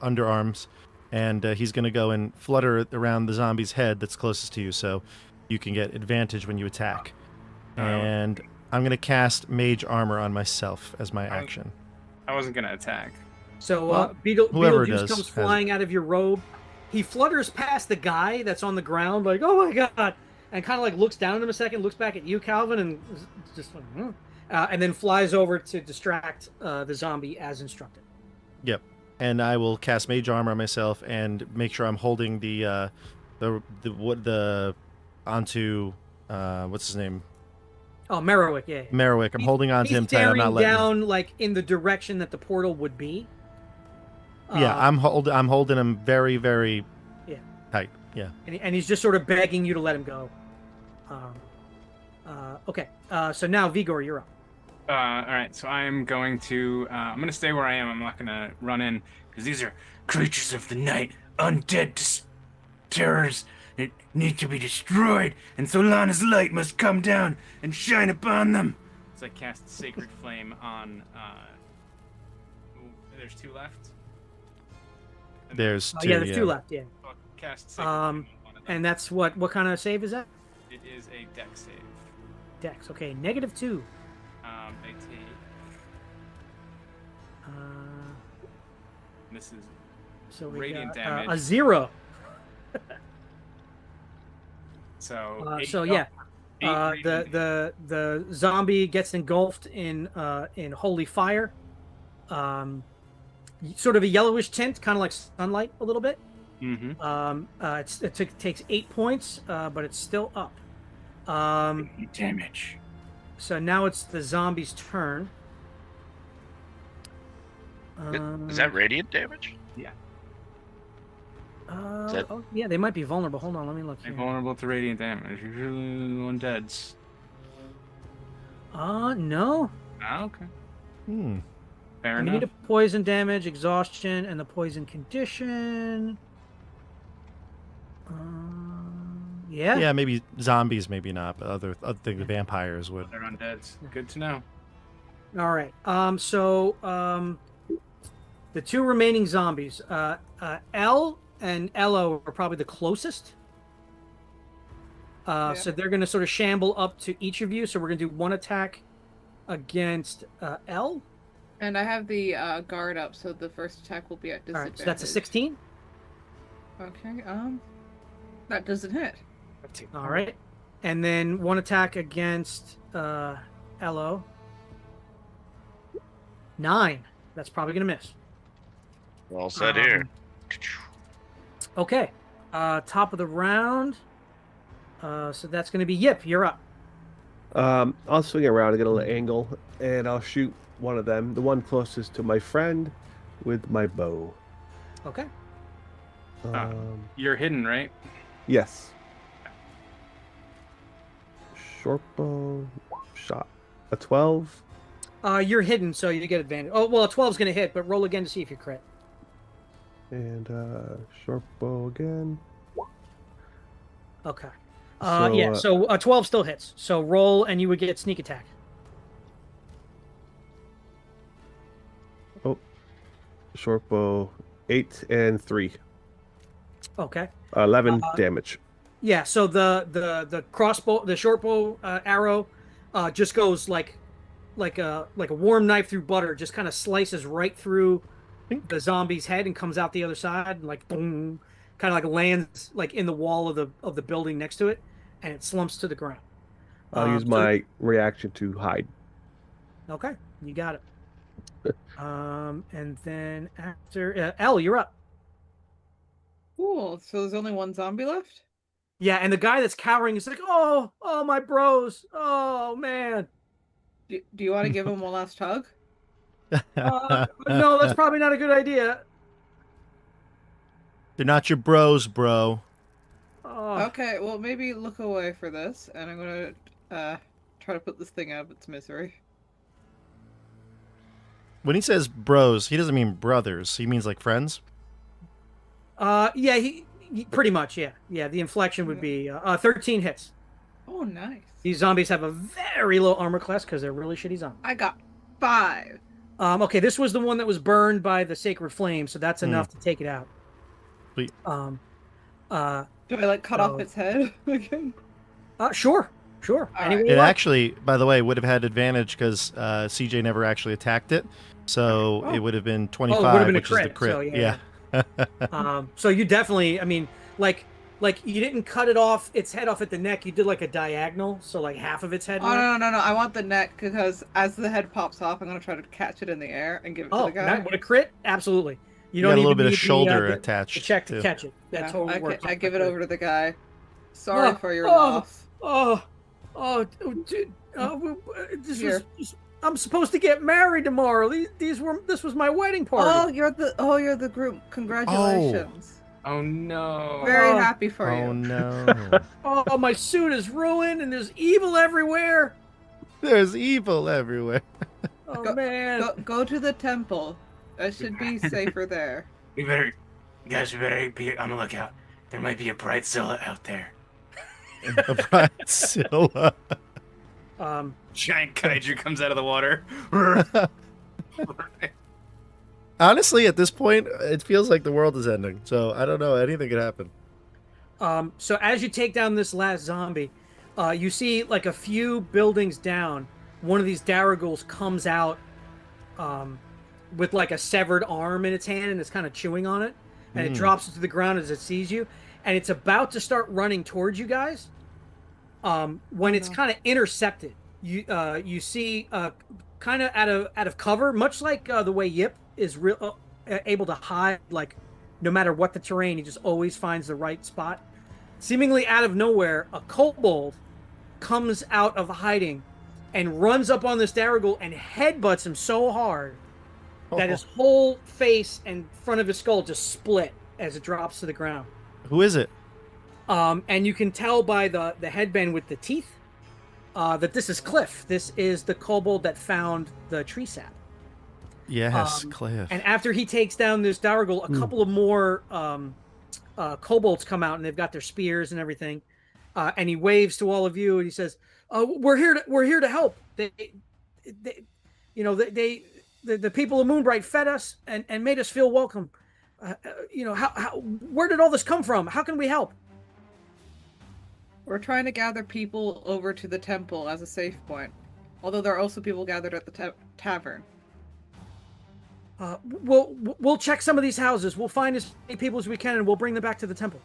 underarms, and he's going to go and flutter around the zombie's head that's closest to you, so you can get advantage when you attack. And I'm going to cast Mage Armor on myself as my action. I wasn't gonna attack. So Well, whoever Beetlejuice does comes has flying out of your robe. He flutters past the guy that's on the ground, like, "Oh my god!" and kind of like looks down at him a second, looks back at you, Calvin, and just like, and then flies over to distract the zombie as instructed. Yep. And I will cast Mage Armor on myself and make sure I'm holding the onto what's his name? Oh, Merriwick, yeah. Merriwick. I'm holding on to He's him tight. I'm not staring letting him. down like in the direction that the portal would be. Yeah, I'm holding him very, very Yeah. tight. Yeah. And he's just sort of begging you to let him go. Okay. So now Vigor, you're up. All right, so I'm going to. I'm gonna stay where I am. I'm not gonna run in. Because these are creatures of the night, undead terrors that need to be destroyed, and Solana's light must come down and shine upon them. So I cast Sacred Flame on. There's 2 left. And There's two. Yeah, there's 2 left. Yeah. I'll cast Sacred Flame on one of them. And that's what kind of save is that? It is a Dex save. Dex. Okay, -2. They take. This is So we radiant got, damage. a 0. So. So yeah, the zombie gets engulfed in holy fire, sort of a yellowish tint, kind of like sunlight a little bit. Mm-hmm. It takes 8 points, but it's still up. Damage. So now it's the zombie's turn. Is that radiant damage? Yeah. that- Oh yeah, they might be vulnerable. Hold on, let me look They're here. vulnerable to radiant damage. Usually undeads. No. Ah, okay. Fair I enough. need a poison damage, exhaustion, and the poison condition. Yeah. Yeah, maybe zombies, maybe not, but other things, the vampires would. They're undeads. Good to know. All right. So the 2 remaining zombies, L and Elo are probably the closest. So they're going to sort of shamble up to each of you. So we're going to do 1 attack against L. And I have the guard up, so the first attack will be at All disadvantage. right. So that's a 16. Okay. That doesn't hit. All right. And then 1 attack against Elo. 9. That's probably gonna miss. All set here. Okay. Top of the round. So that's gonna be Yip. You're up. I'll swing around and get a little angle, and I'll shoot one of them, the one closest to my friend, with my bow. Okay. You're hidden, right? Yes. Short bow shot. A 12. You're hidden, so you get advantage. Oh well, a 12's gonna hit, but roll again to see if you crit. And short bow again. Okay. So, yeah, so a 12 still hits. So roll and you would get sneak attack. Oh. Short bow 8 and 3. Okay. 11 damage. Yeah, so the crossbow, the short bow arrow just goes like a warm knife through butter, just kind of slices right through the zombie's head and comes out the other side and like boom, kind of like lands like in the wall of the building next to it, and it slumps to the ground. I'll use my reaction to hide. Okay, you got it. And then after Elle, you're up. Cool. So there's only one zombie left? Yeah, and the guy that's cowering is like, oh, my bros. Oh, man. Do you want to give him one last hug? No, that's probably not a good idea. They're not your bros, bro. Okay, well, maybe look away for this, and I'm going to try to put this thing out of its misery. When he says bros, he doesn't mean brothers. He means like friends. Yeah, he pretty much, yeah. Yeah, the inflection would be 13 hits. Oh, nice. These zombies have a very low armor class because they're really shitty zombies. I got 5. Okay, this was the one that was burned by the sacred flame, so that's enough to take it out. Sweet. Do I like cut off its head again? Sure. Anyway, It actually, by the way, would have had advantage because CJ never actually attacked it, so it would have been 25, it would have been which a crit, is the crit. so yeah. So you definitely, I mean, like you didn't cut its head off at the neck. You did like a diagonal, so like half of its head. Oh no! I want the neck because as the head pops off, I'm gonna try to catch it in the air and give it to the guy. Would a crit? Absolutely. You don't got a little bit of shoulder attached. To check to catch it. That totally works. I give it over to the guy. Sorry for your loss. Dude, I'm supposed to get married tomorrow. This was my wedding party. You're the groom. Congratulations. Oh no. Very happy for you. Oh no. Oh, my suit is ruined and there's evil everywhere. There's evil everywhere. Oh man. Go to the temple. I should be safer there. You guys better be on the lookout. There might be a bright Zilla out there. A bright Zilla. Giant kaiju comes out of the water. Honestly, at this point, it feels like the world is ending. So I don't know. Anything could happen. So as you take down this last zombie, you see like a few buildings down, one of these Daragools comes out with like a severed arm in its hand and it's kind of chewing on it. And it drops it to the ground as it sees you. And it's about to start running towards you guys when it's kind of intercepted. You see kind of out of cover, much like the way Yip is able to hide, like no matter what the terrain, he just always finds the right spot. Seemingly out of nowhere, a kobold comes out of hiding and runs up on this Daragul and headbutts him so hard that his whole face and front of his skull just split as it drops to the ground. Who is it? And you can tell by the headband with the teeth that this is Cliff. This is the kobold that found the tree sap. Yes, Cliff. And after he takes down this Daragul, a couple of more kobolds come out and they've got their spears and everything. And he waves to all of you and he says, "We're here to help. The people of Moonbright fed us and made us feel welcome. Where did all this come from? How can we help?" We're trying to gather people over to the temple as a safe point. Although there are also people gathered at the tavern. We'll check some of these houses. We'll find as many people as we can and we'll bring them back to the temple.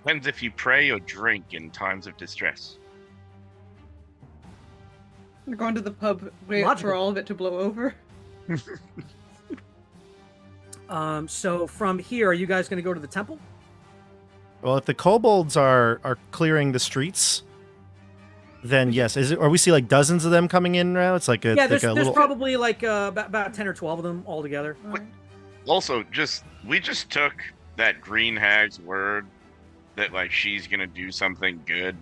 Depends if you pray or drink in times of distress. We're going to the pub, wait for all of it to blow over. So from here, are you guys going to go to the temple? Well, if the kobolds are clearing the streets, then yes. Are we see like dozens of them coming in now? It's like there's little... probably like about 10 or 12 of them all together. Also, we just took that green hag's word that like she's gonna do something good.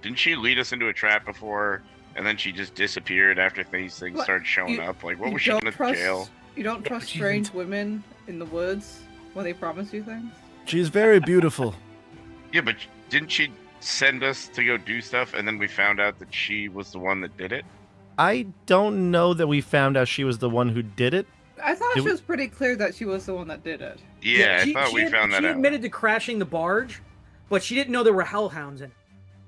Didn't she lead us into a trap before, and then she just disappeared after things started showing up? Like, what was she gonna jail? You don't trust strange women in the woods when they promise you things? She's very beautiful. Yeah, but didn't she send us to go do stuff, and then we found out that she was the one that did it? I don't know that we found out she was the one who did it. I thought she was pretty clear that she was the one that did it. Yeah, I thought we found that out. She admitted to crashing the barge, but she didn't know there were hellhounds in it.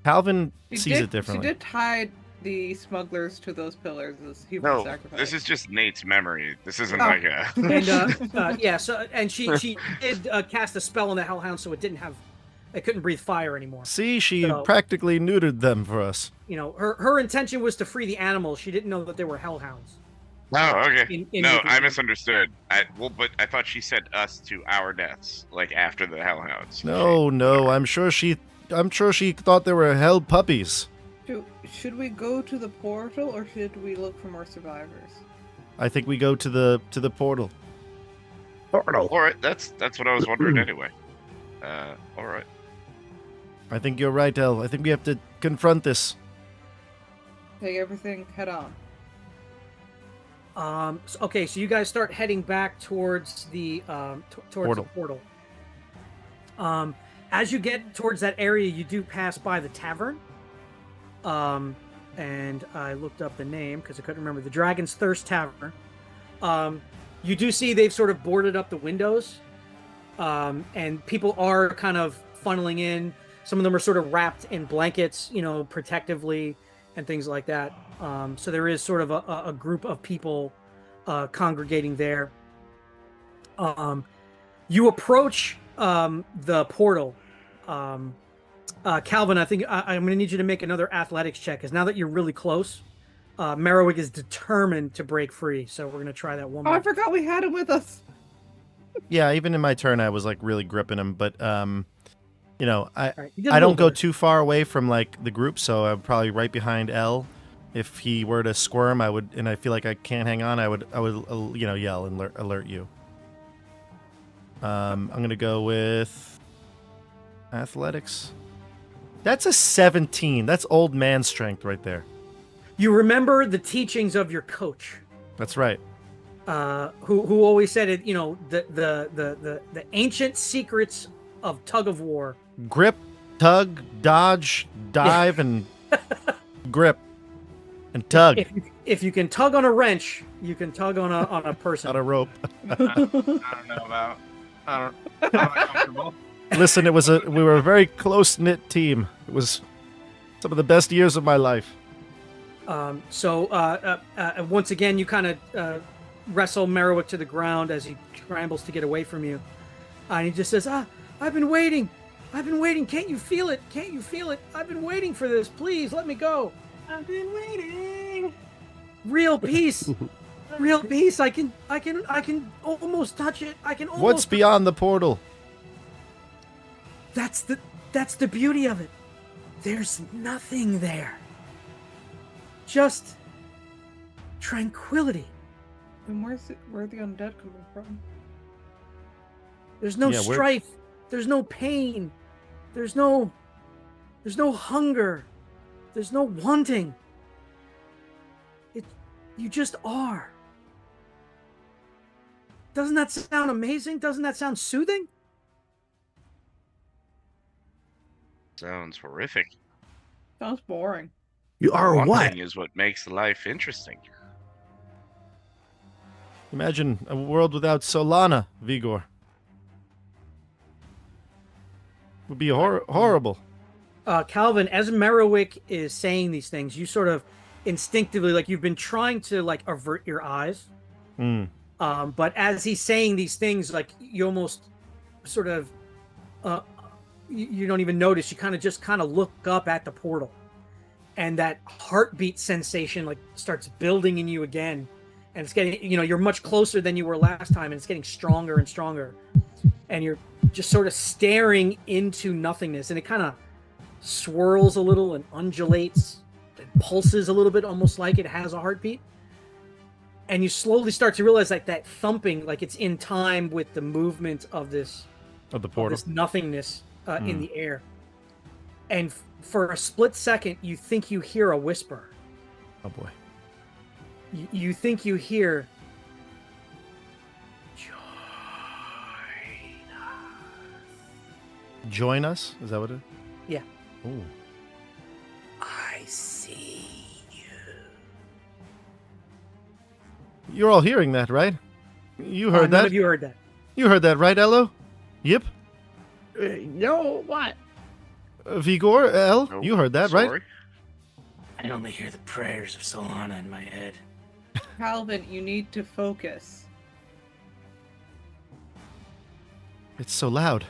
Calvin sees it differently. She did tie the smugglers to those pillars as human sacrifice. This is just Nate's memory. This isn't like a... And she did cast a spell on the hellhound, so it couldn't breathe fire anymore. See, she practically neutered them for us. You know, her intention was to free the animals. She didn't know that they were hellhounds. Oh, okay. I misunderstood. But I thought she said us to our deaths, like after the hellhounds. No, I'm sure she thought they were hell puppies. Should we go to the portal or should we look for more survivors? I think we go to the portal. Portal. All right, that's what I was wondering anyway. All right. I think you're right, El. I think we have to confront this. Take everything head on. Okay, so you guys start heading back towards the portal. As you get towards that area, you do pass by the tavern. And I looked up the name because I couldn't remember. The Dragon's Thirst Tavern. You do see they've sort of boarded up the windows, and people are kind of funneling in. Some of them are sort of wrapped in blankets, protectively and things like that. So there is sort of a group of people congregating there. You approach the portal. Calvin, I think I'm going to need you to make another athletics check, because now that you're really close, Merriwick is determined to break free. So we're going to try that one more. I forgot we had him with us. Yeah, even in my turn, I was like really gripping him, but I I don't go too far away from like the group, so I'm probably right behind L. If he were to squirm, and I feel like I can't hang on, I would yell and alert you. I'm gonna go with athletics. That's a 17. That's old man strength right there. You remember the teachings of your coach. That's right. Who always said it, the ancient secrets of tug of war. Grip, tug, dodge, dive, and grip. And tug. If you can tug on a wrench, you can tug on a person. On a rope. I don't know about. I'm not comfortable. Listen, we were a very close-knit team. It was some of the best years of my life. So once again, you kind of wrestle Merriwick to the ground as he scrambles to get away from you. And he just says, I've been waiting. Can't you feel it? I've been waiting for this. Please, let me go. I've been waiting. Real peace. I can almost touch it. What's beyond the portal? That's the beauty of it. There's nothing there. Just tranquility. And where are the undead coming from? There's no strife. There's no pain. There's no hunger. There's no wanting. You just are. Doesn't that sound amazing? Doesn't that sound soothing? Sounds horrific. Sounds boring. You are what? Wanting is what makes life interesting. Imagine a world without Solana, Vigor. It would be horrible. Calvin, as Merriwick is saying these things, you sort of instinctively, like, you've been trying to like avert your eyes. But as he's saying these things, like, you almost sort of you don't even notice. You kind of look up at the portal, and that heartbeat sensation like starts building in you again, and it's getting, you're much closer than you were last time, and it's getting stronger and stronger, and you're just sort of staring into nothingness, and it kind of swirls a little and undulates and pulses a little bit, almost like it has a heartbeat. And you slowly start to realize like that thumping, like it's in time with the movement of the portal, this nothingness in the air. And for a split second, you think you hear a whisper. Oh boy. You think you hear, join us? Is that what it is? Yeah. Ooh. I see you. You're all hearing that, right? You heard that? None of you heard that. You heard that, right, Elo? Yep. No, what? Vigor, El, Nope, you heard that, sorry. right? I only hear the prayers of Solana in my head. Calvin, you need to focus. It's so loud.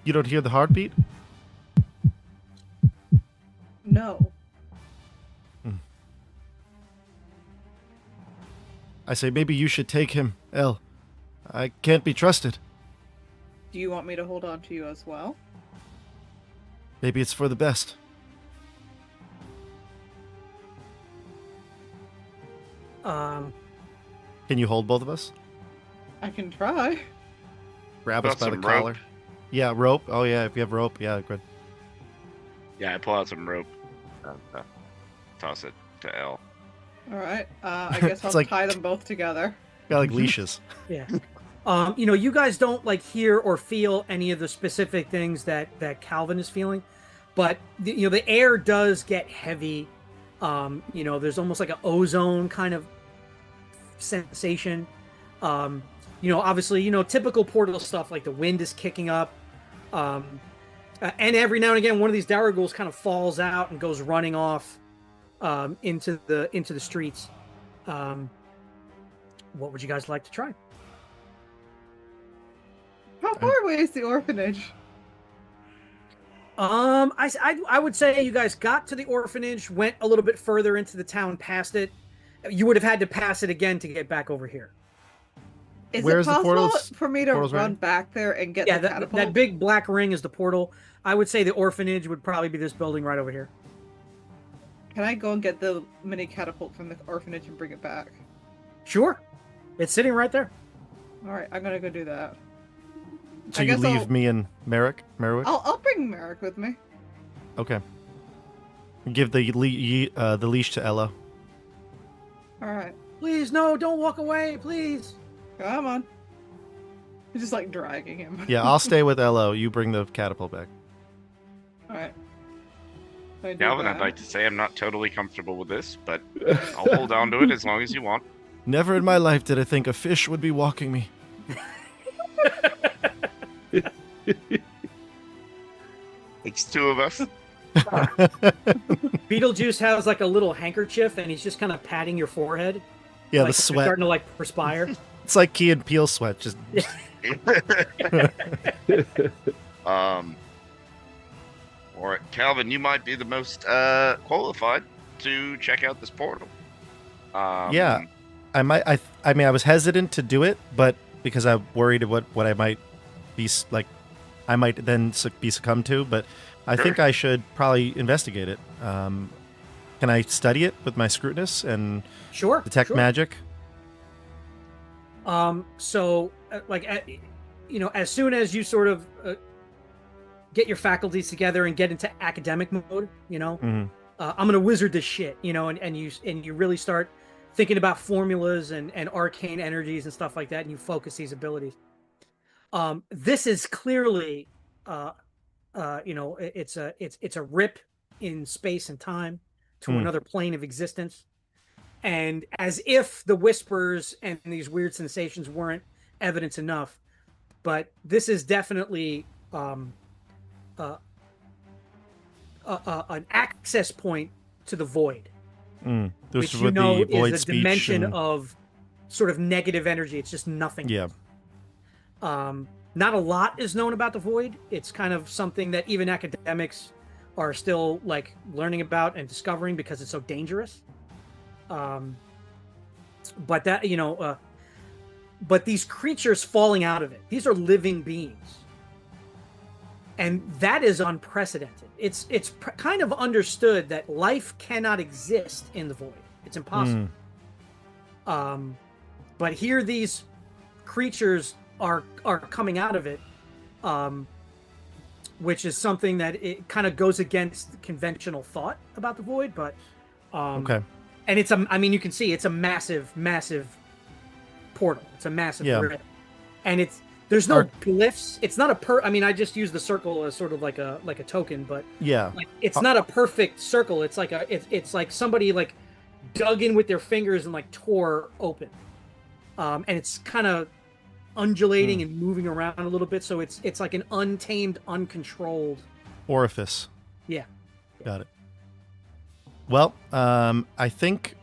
You don't hear the heartbeat? No. I say maybe you should take him, El. I can't be trusted. Do you want me to hold on to you as well? Maybe it's for the best. Can you hold both of us? I can try. Grab Got us by the some collar. rope. Yeah, rope. Oh yeah, if you have rope, yeah, good. Yeah, I pull out some rope. Toss it to L. All right. I guess I'll It's like- tie them both together. Got like leashes. Yeah. You guys don't like hear or feel any of the specific things that Calvin is feeling, but the air does get heavy. There's almost like an ozone kind of sensation. Obviously, typical portal stuff like the wind is kicking up. And every now and again, one of these Daragools kind of falls out and goes running off into the streets. What would you guys like to try? How far away is the orphanage? I would say you guys got to the orphanage, went a little bit further into the town past it. You would have had to pass it again to get back over here. Is Where's it the possible portals- for me to portals run ready? back there and get Yeah, the that catapult? big black ring is the portal. I would say the orphanage would probably be this building right over here. Can I go and get the mini catapult from the orphanage and bring it back? Sure. It's sitting right there. All right, I'm gonna go do that. So I you guess leave I'll- me and Merrick? I'll bring Merrick with me. Okay. Give the leash to Ella. All right, Please, no, don't walk away, please. come on. He's just like dragging him. Yeah, I'll stay with Ella. You bring the catapult back. All right. I do Calvin, that. I'd like to say I'm not totally comfortable with this, but I'll hold on to it as long as you want. Never in my life did I think a fish would be walking me. It's two of us. Beetlejuice has like a little handkerchief, and he's just kind of patting your forehead. Yeah, like the you're sweat. starting to like perspire. It's like Key and Peele sweat. Just All right, Calvin, you might be the most qualified to check out this portal. Yeah. I might. I mean, I was hesitant to do it, but because I'm worried what I might be like, I might then be succumbed to. But I Sure. think I should probably investigate it. Can I study it with my scrutinous and Sure. detect sure. magic? So, as soon as you sort of get your faculties together and get into academic mode, Mhm. I'm gonna wizard this shit, and you really start thinking about formulas and arcane energies and stuff like that, and you focus these abilities. This is clearly, it's a rip in space and time to another plane of existence. And as if the whispers and these weird sensations weren't evidence enough, but this is definitely an access point to the void, This which would be void is a speech dimension and- of sort of negative energy. It's just nothing. Yeah. Not a lot is known about the void. It's kind of something that even academics are still like learning about and discovering because it's so dangerous. but that but these creatures falling out of it, these are living beings, and that is unprecedented. It's kind of understood that life cannot exist in the void. It's impossible. But here these creatures are coming out of it, which is something that it kind of goes against conventional thought about the void. But Okay. and it's you can see it's a massive portal. It's a massive rip, and there's no glyphs. It's not I just use the circle as sort of like a token, but it's not a perfect circle. It's like it's like somebody like dug in with their fingers and like tore open, and it's kind of undulating and moving around a little bit. So it's like an untamed, uncontrolled orifice. Yeah. Got it. Well, I think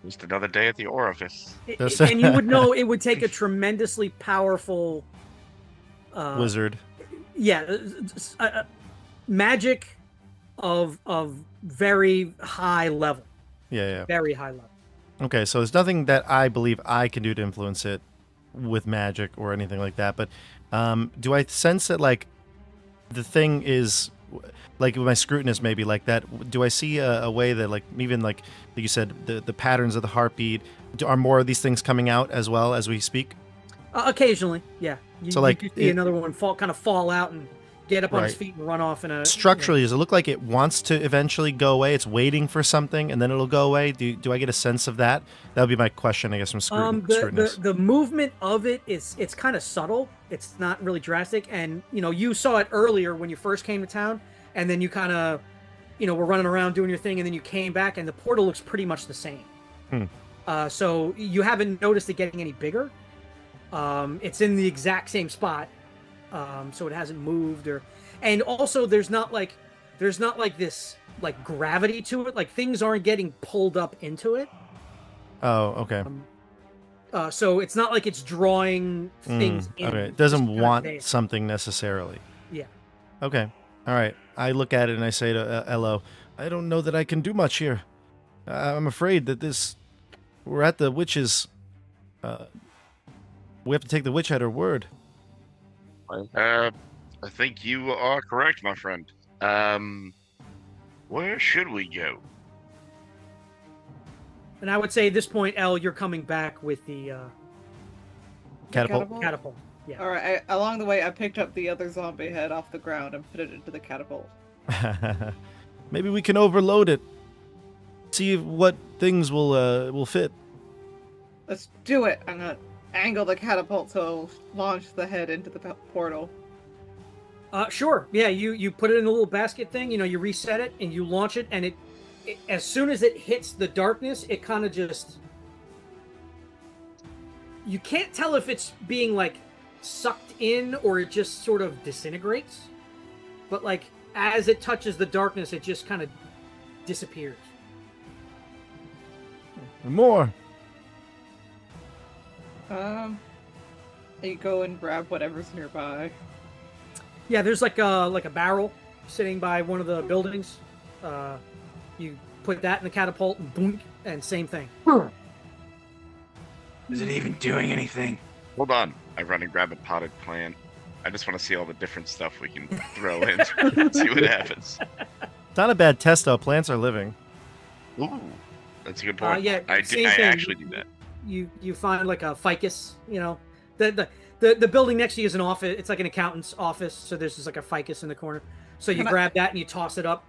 just another day at the orifice. And you would know it would take a tremendously powerful wizard. Yeah, magic of very high level. Yeah. Very high level. Okay, so there's nothing that I believe I can do to influence it with magic or anything like that. But do I sense that like the thing is like with my scrutinous maybe like that? Do I see a way that like even like you said the patterns of the heartbeat? Are more of these things coming out as well as we speak? Occasionally, yeah. So like you could see another one fall out and get up on his feet and run off in a. Structurally, does it look like it wants to eventually go away? It's waiting for something and then it'll go away. Do I get a sense of that? That would be my question, I guess, from scrutinous. The movement of it's kind of subtle. It's not really drastic, and you saw it earlier when you first came to town, and then you kind of, were running around doing your thing, and then you came back, and the portal looks pretty much the same. So you haven't noticed it getting any bigger. It's in the exact same spot, so it hasn't moved, and also there's not like this like gravity to it. Like things aren't getting pulled up into it. Oh, okay. So it's not like it's drawing things in. Okay, it doesn't want something necessarily. Yeah. Okay. All right. I look at it and I say to Elo, I don't know that I can do much here. I'm afraid that we're at the witch's. We have to take the witch at her word. I think you are correct, my friend. Where should we go? And I would say at this point, El, you're coming back with the catapult. Catapult. Yeah. All right. Along the way, I picked up the other zombie head off the ground and put it into the catapult. Maybe we can overload it. See what things will fit. Let's do it. I'm gonna angle the catapult so it'll launch the head into the portal. Sure. Yeah. You put it in a little basket thing. You reset it and you launch it, and it as soon as it hits the darkness, it kind of just. You can't tell if it's being like sucked in or it just sort of disintegrates, but like as it touches the darkness, it just kind of disappears. More. You go and grab whatever's nearby. Yeah, there's like a barrel sitting by one of the buildings. You put that in the catapult and boom, and same thing. Is it even doing anything? Hold on. I run and grab a potted plant. I just want to see all the different stuff we can throw in. See what happens. It's not a bad test, though. Plants are living. Ooh, that's a good point. Yeah, I actually do that. You find like a ficus. The building next to you is an office. It's like an accountant's office. So there's just like a ficus in the corner. So you grab that and you toss it up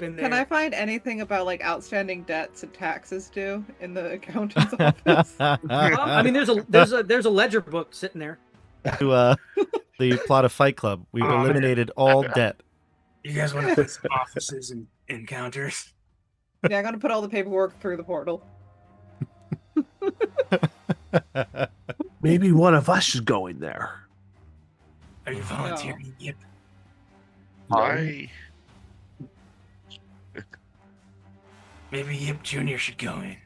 in there. Can I find anything about like outstanding debts and taxes due in the accountant's office? I mean, there's a ledger book sitting there. To the plot of Fight Club, we've eliminated all debt. You guys want to put some offices and encounters? Yeah, I'm gonna put all the paperwork through the portal. Maybe one of us should go in there. Are you volunteering? No. Yep. Why? Maybe Yip Jr. should go in.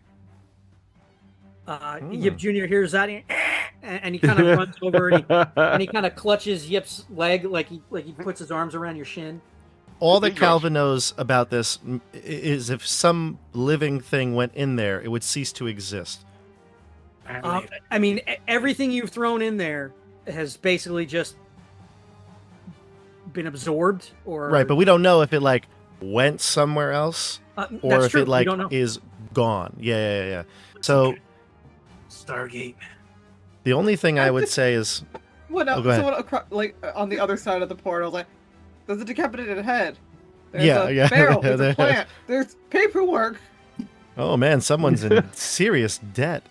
Yip Jr. hears that and he kind of runs over and he kind of clutches Yip's leg like he puts his arms around your shin. All that Calvin knows about this is if some living thing went in there, it would cease to exist. I mean, everything you've thrown in there has basically just been absorbed, or Right, but we don't know if it like went somewhere else or that's if true. it like we don't know. is gone. Yeah. So Stargate. the only thing I would say is What Oh, go ahead. someone across, like on the other side of the portal, like, there's a decapitated head. There's Yeah, a yeah. barrel. There's a plant. There's paperwork. oh man, someone's in serious debt.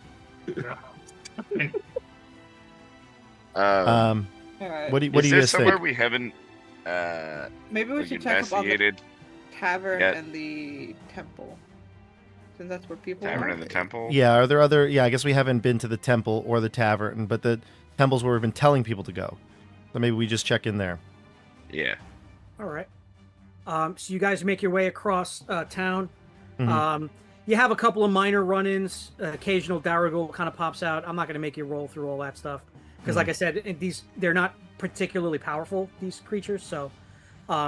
All right. What do is you there guys somewhere think? we haven't Maybe we like, should check up on the investigated? tavern Yeah. and the temple, since that's where people Tavern are. and the temple? Yeah, are there other? Yeah, I guess we haven't been to the temple or the tavern, but the temple's where we've been telling people to go. So maybe we just check in there. Yeah. All right. So you guys make your way across town. Mhm. You have a couple of minor run-ins. Occasional Daragul kind of pops out. I'm not going to make you roll through all that stuff because, like I said, they're not particularly powerful. These creatures, so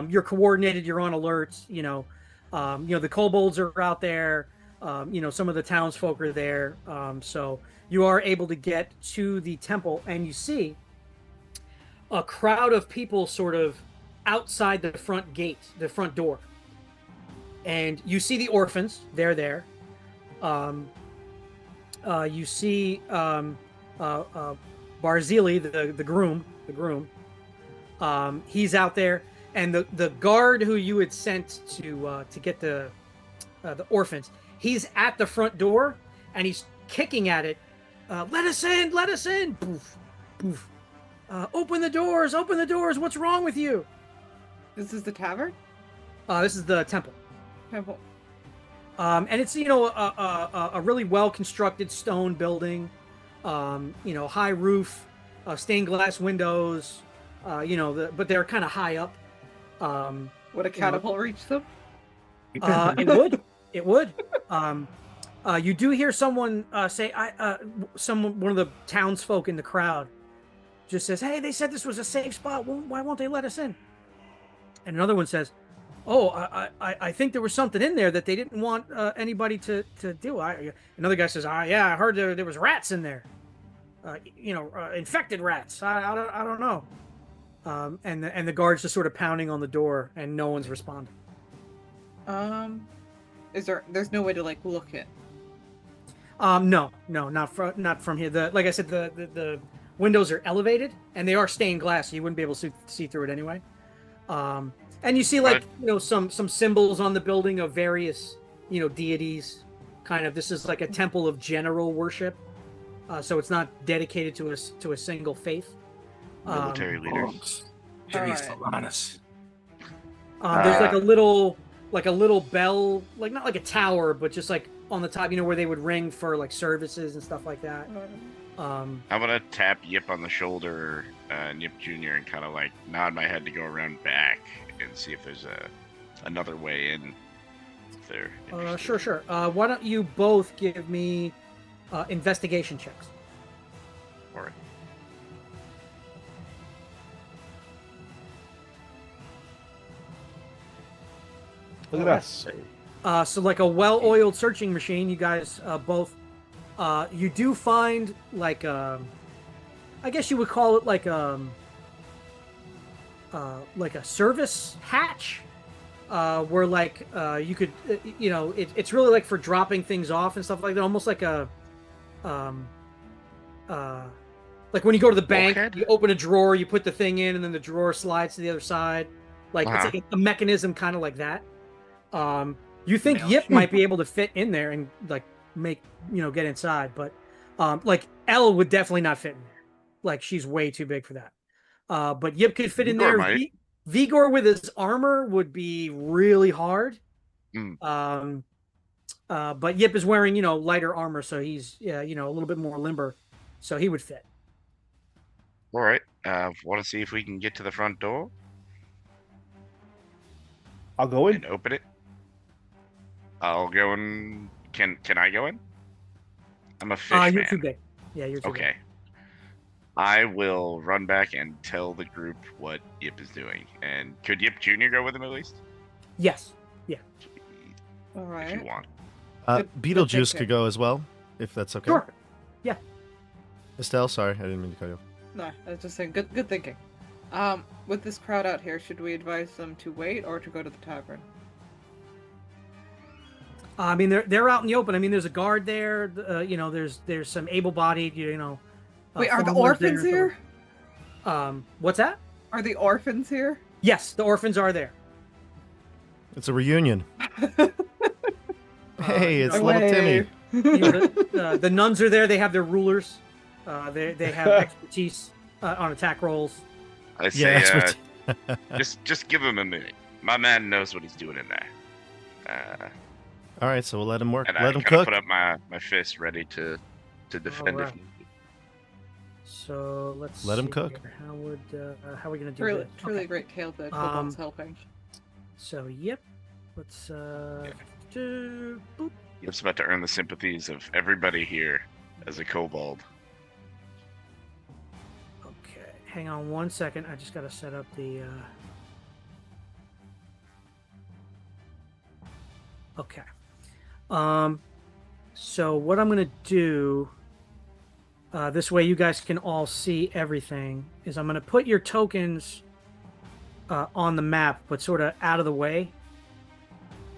you're coordinated. You're on alert. The kobolds are out there. Some of the townsfolk are there. So you are able to get to the temple, and you see a crowd of people sort of outside the front gate, the front door. And you see the orphans, they're there. You see Barzili, the groom. He's out there, and the guard who you had sent to get the orphans, he's at the front door, and he's kicking at it. Let us in! Poof, poof. Open the doors! What's wrong with you? This is the tavern. This is the temple. Temple. And it's a really well constructed stone building, high roof, stained glass windows, but they're kind of high up. Would a catapult reach them? It would. You do hear someone say, one of the townsfolk in the crowd just says, "Hey, they said this was a safe spot. Why won't they let us in?" And another one says, "Oh, I think there was something in there that they didn't want anybody to do." Another guy says, "Yeah, I heard there was rats in there. Infected rats. I don't know." And the guards just sort of pounding on the door, and no one's responding. There's no way to like look it? No, not from here. Like I said, the windows are elevated, and they are stained glass, so you wouldn't be able to see through it anyway. And you see some symbols on the building of various deities. Kind of, this is like a temple of general worship, so it's not dedicated to a single faith. Military leaders. There's Alright. There's like a little bell, like not like a tower, but just like on the top, where they would ring for like services and stuff like that. I'm gonna tap Yip on the shoulder, Yip Jr., and kind of like nod my head to go around back and see if there's another way in. If they're interested. Sure. Why don't you both give me investigation checks? All right. Look at us. So like a well-oiled searching machine, you guys both, you do find like I guess you would call it like a service hatch, where like you could, it's really like for dropping things off and stuff like that, almost like a like when you go to the bank, Bulkhead? you open a drawer, you put the thing in, and then the drawer slides to the other side. Like it's like a mechanism kind of like that. You think Yip might be able to fit in there and like make get inside, but like Elle would definitely not fit in there. Like she's way too big for that. But Yip could fit in there. Vigor with his armor would be really hard. But Yip is wearing lighter armor, so he's a little bit more limber, so he would fit. All right. Want to see if we can get to the front door I'll go in. and open it? I'll go in. Can I go in? I'm a fish You're man. too big. Yeah, you're too Okay. big. I will run back and tell the group what Yip is doing. And could Yip Jr. go with him at least? Yes. All If you right. want. Beetlejuice take could go as well, if that's okay. Sure. Yeah. Estelle, sorry, I didn't mean to cut you off. No, I was just saying, good thinking. With this crowd out here, should we advise them to wait or to go to the tavern? I mean, they're out in the open. I mean, there's a guard there. There's some able-bodied, Wait, are the farmers orphans there. here? What's that? Are the orphans here? Yes, the orphans are there. It's a reunion. Hey, it's Away. little Timmy. The nuns are there. They have their rulers. They have expertise on attack rolls. I say, Yeah, just give him a minute. My man knows what he's doing in there. All right, so we'll let him work. And Let I him kind of cook. put up my fist ready to defend Alright. if need be. So let's Let 'em see cook. here. How are we gonna do Truly, this? truly Okay. a great tale that kobolds helping. So yep. Let's boop. Yip's about to earn the sympathies of everybody here as a kobold. Okay. Hang on 1 second. I just gotta set up the Okay. So what I'm gonna do, this way you guys can all see everything, is I'm gonna put your tokens on the map, but sort of out of the way,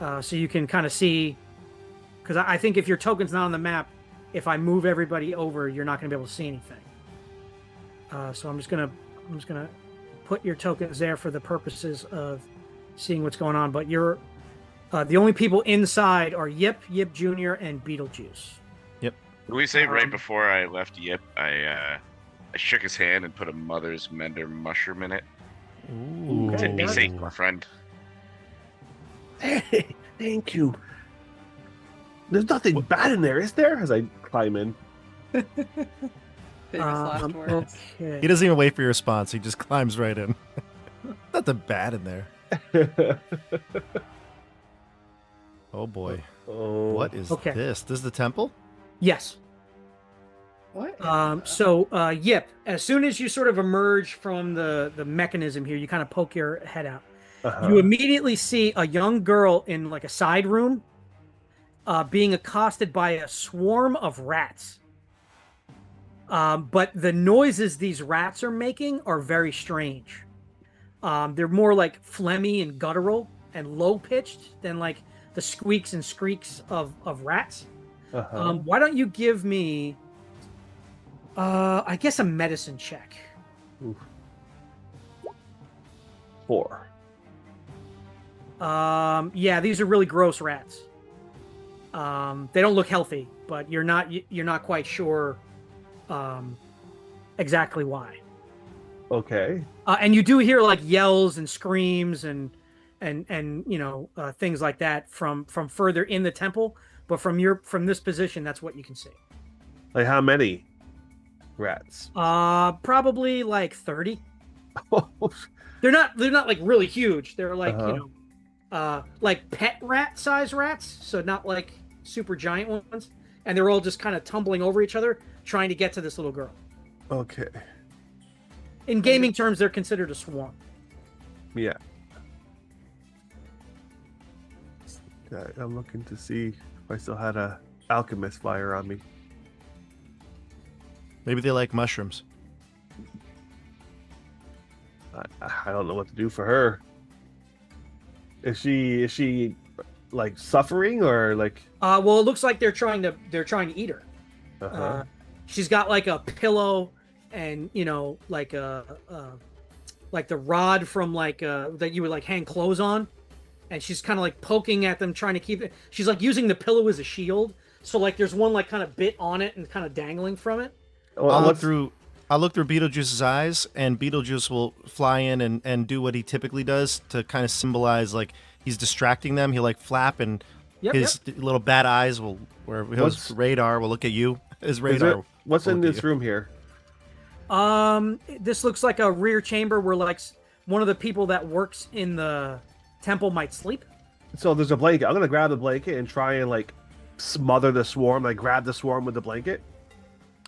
so you can kind of see. Because I think if your token's not on the map, if I move everybody over, you're not gonna be able to see anything. So I'm just gonna put your tokens there for the purposes of seeing what's going on. But you're the only people inside are Yip Jr. and Beetlejuice. Can we say right before I left Yip, I shook his hand and put a Mother's Mender mushroom in it. Ooh. Okay, Be nice. safe, my friend. Hey, thank you. There's nothing bad in there, is there? As I climb in. Famous last words. Okay. He doesn't even wait for your response. He just climbs right in. Nothing bad in there. Oh boy. Oh, What is Okay. this? This is the temple? Yes. What? Yip, as soon as you sort of emerge from the mechanism here, you kind of poke your head out. Uh-huh. You immediately see a young girl in like a side room being accosted by a swarm of rats. But the noises these rats are making are very strange. They're more like phlegmy and guttural and low-pitched than like the squeaks and screeks of rats. Uh-huh. Why don't you give me, I guess, a medicine check? Oof. 4. Yeah, these are really gross rats. They don't look healthy, but you're not quite sure exactly why. Okay. And you do hear like yells and screams and things like that from further in the temple, but from this position, that's what you can see. Like how many rats? Probably like 30. They're not like really huge. They're like like pet rat size rats, so not like super giant ones. And they're all just kind of tumbling over each other, trying to get to this little girl. Okay. In gaming terms, they're considered a swarm. Yeah. I'm looking to see if I still had a alchemist fire on me. Maybe they like mushrooms. I don't know what to do for her. Is she like suffering or like? Well, it looks like they're trying to eat her. Uh-huh. She's got like a pillow and like like the rod from like that you would like hang clothes on, and she's kind of like poking at them, trying to keep it. She's like using the pillow as a shield, so like there's one like kind of bit on it and kind of dangling from it. Well, I'll look through Beetlejuice's eyes, and Beetlejuice will fly in and do what he typically does to kind of symbolize like he's distracting them. He'll like flap, and his little bad eyes will, where his radar will look at you. His radar. What's in this room here? This looks like a rear chamber where like one of the people that works in the temple might sleep. So there's a blanket. I'm gonna grab the blanket and try and like smother the swarm. Like grab the swarm with the blanket.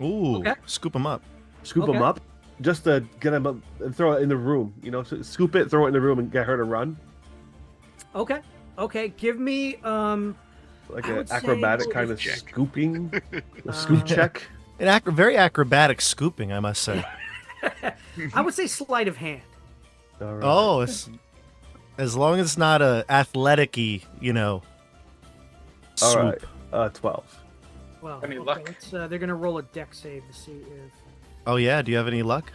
Ooh, Okay. Scoop him up. Scoop them up, just to get them up and throw it in the room. So scoop it, throw it in the room, and get her to run. Okay. Give me Like I an would say- acrobatic kind of Check. scooping, a scoop check. Very acrobatic scooping, I must say. I would say sleight of hand. All right. Oh, as long as it's not a athletic-y, All swoop. right. 12. Well, Any okay, luck? they're gonna roll a deck save to see if. Oh yeah, do you have any luck?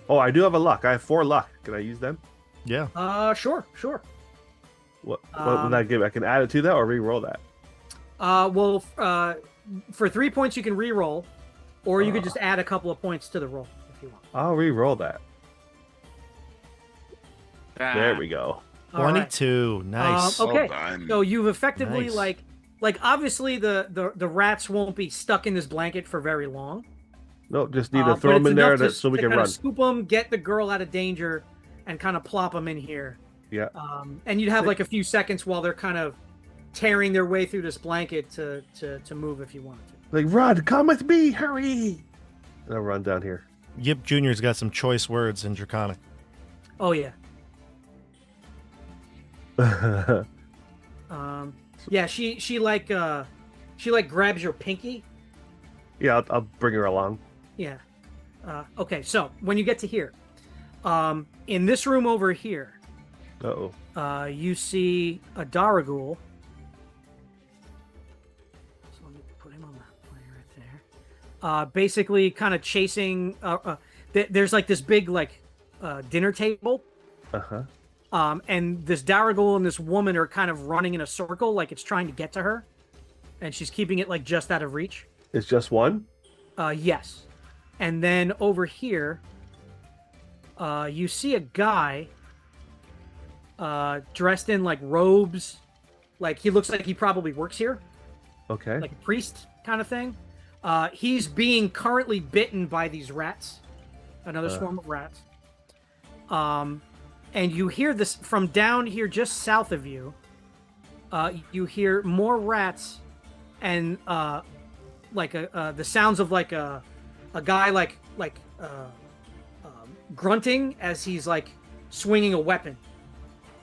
Oh, I do have a luck. I have 4 luck. Can I use them? Yeah. Sure. What would that give? I can add it to that or re-roll that. Well, for 3 points you can re-roll, or you could just add a couple of points to the roll if you want. I'll re-roll that. There we go. All right. 22. Nice. Okay. Well done. So you've effectively Nice. like obviously the rats won't be stuck in this blanket for very long. No, just need to But throw them it's in there enough so we can kinda run. scoop them, get the girl out of danger, and kind of plop them in here. Yeah. And you'd have like a few seconds while they're kind of tearing their way through this blanket to move if you wanted to. Like, run, come with me, hurry! And I'll run down here. Yip Jr.'s got some choice words in Draconic. Oh yeah. Yeah, she like grabs your pinky. Yeah, I'll bring her along. Yeah. Okay, so when you get to here, in this room over here, Uh-oh. you see a Daragul. So let me put him on the plane right there. Basically, kind of chasing. There's like this big dinner table. Uh-huh. And this Daragul and this woman are kind of running in a circle, like it's trying to get to her, and she's keeping it like just out of reach. It's just one? Yes. And then over here, you see a guy dressed in like robes, like he looks like he probably works here, Okay. like a priest kind of thing. He's being currently bitten by these rats, another swarm of rats. And you hear this from down here just south of you. You hear more rats and the sounds of like a guy grunting as he's like swinging a weapon.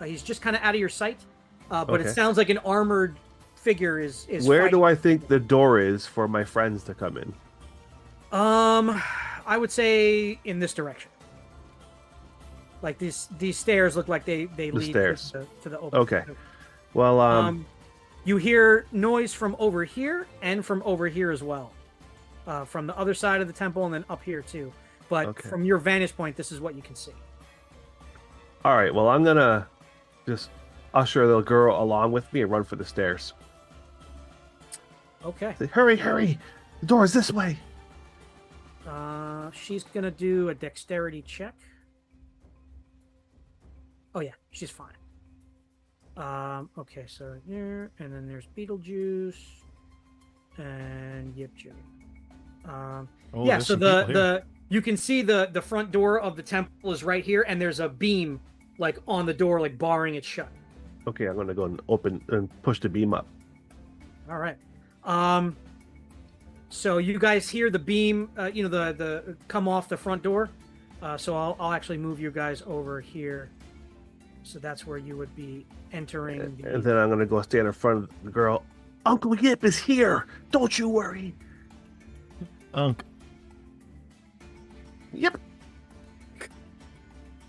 He's just kind of out of your sight, but Okay. it sounds like an armored figure is Where fighting. do I think the door is for my friends to come in? I would say in this direction. Like these stairs look like they lead stairs. to the open. Okay. Well, You hear noise from over here and from over here as well, from the other side of the temple and then up here too. But Okay. from your vantage point, this is what you can see. all right. Well, I'm going to just usher the girl along with me and run for the stairs. Okay. Say, hurry, hurry. The door is this way. She's gonna do a dexterity check. Oh yeah, she's fine. Okay, so here, and then there's Beetlejuice and Yip Jr. Oh, Yeah, there's so some people here. the you can see the front door of the temple is right here, and there's a beam like on the door, like barring it shut. Okay, I'm going to go and open and push the beam up. All right. So you guys hear the beam, the come off the front door. So I'll actually move you guys over here. So that's where you would be entering. And then I'm going to go stand in front of the girl. Uncle Yip is here. Don't you worry. Unc. Yep. As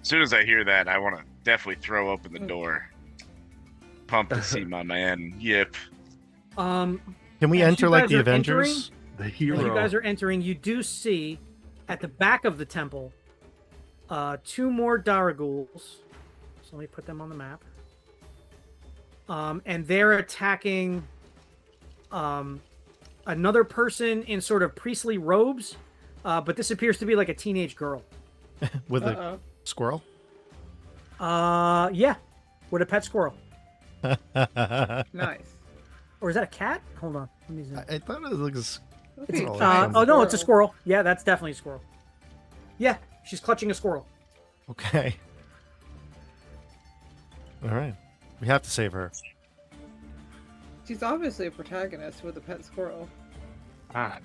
soon as I hear that, I want to definitely throw open the door. Pumped to see my man Yip. Can we As enter you like guys the are Avengers? The As hero. you guys are entering, you do see at the back of the temple 2 more Daraguls. So let me put them on the map. And they're attacking another person in sort of priestly robes, but this appears to be like a teenage girl. With a squirrel? Yeah, with a pet squirrel. Nice. Or is that a cat? Hold on. Let me zoom. I thought it was It's all giant Oh no, it's a squirrel. squirrel. Yeah, that's definitely a squirrel. Yeah, she's clutching a squirrel. okay. All right. We have to save her. She's obviously a protagonist with a pet squirrel. Ah,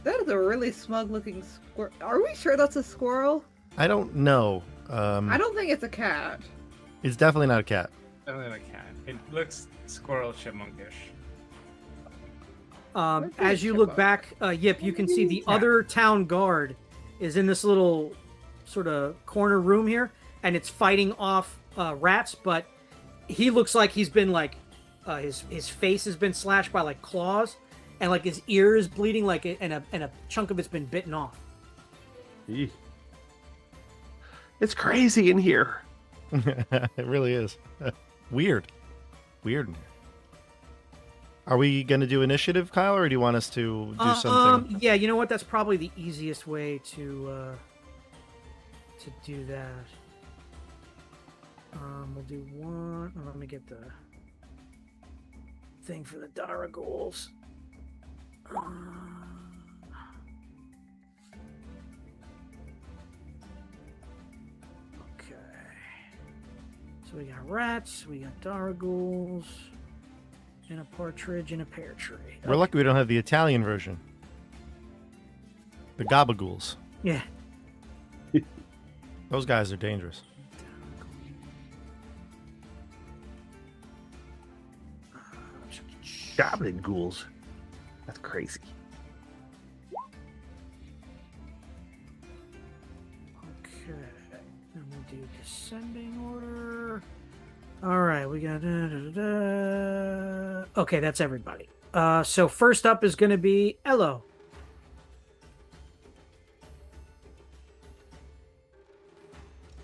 That is a really smug-looking squirrel. Are we sure that's a squirrel? I don't know. I don't think it's a cat. It's definitely not a cat. definitely a cat. It looks squirrel chipmunkish. As you look back, Yip, you can see the other town guard is in this little sort of corner room here, and it's fighting off rats. But he looks like he's been like his face has been slashed by like claws, and like his ear is bleeding, like and a chunk of it's been bitten off. Eek. It's crazy in here. It really is. Weird. Are we going to do initiative, Kyle, or do you want us to do something? Yeah, you know what? That's probably the easiest way to do that. We'll do one. Oh, let me get the thing for the Dara goals. Okay. So we got rats, we got Dara ghouls, and a partridge and a pear tree. We're lucky we don't have the Italian version. The gabagools. Yeah. Those guys are dangerous. Goblin ghouls. That's crazy. Okay. And we'll do descending order. All right, we got Okay, that's everybody. So first up is going to be Elo.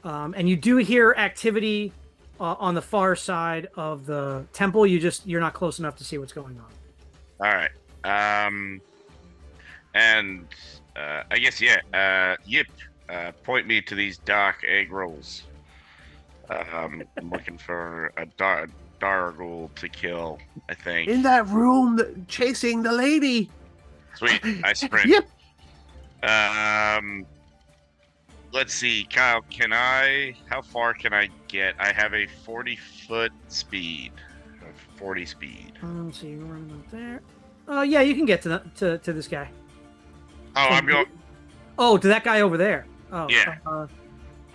And you do hear activity on the far side of the temple. You're not close enough to see what's going on. All right. And I guess Yip, point me to these dark egg rolls. I'm looking for a Dargul to kill, I think. In that room chasing the lady. Sweet. I sprint. Yep. Let's see, Kyle, how far can I get? I have a 40-foot speed. 40 speed. So you're running up there. Yeah, you can get to this guy. Oh, I'm going. Oh, to that guy over there. Oh, yeah.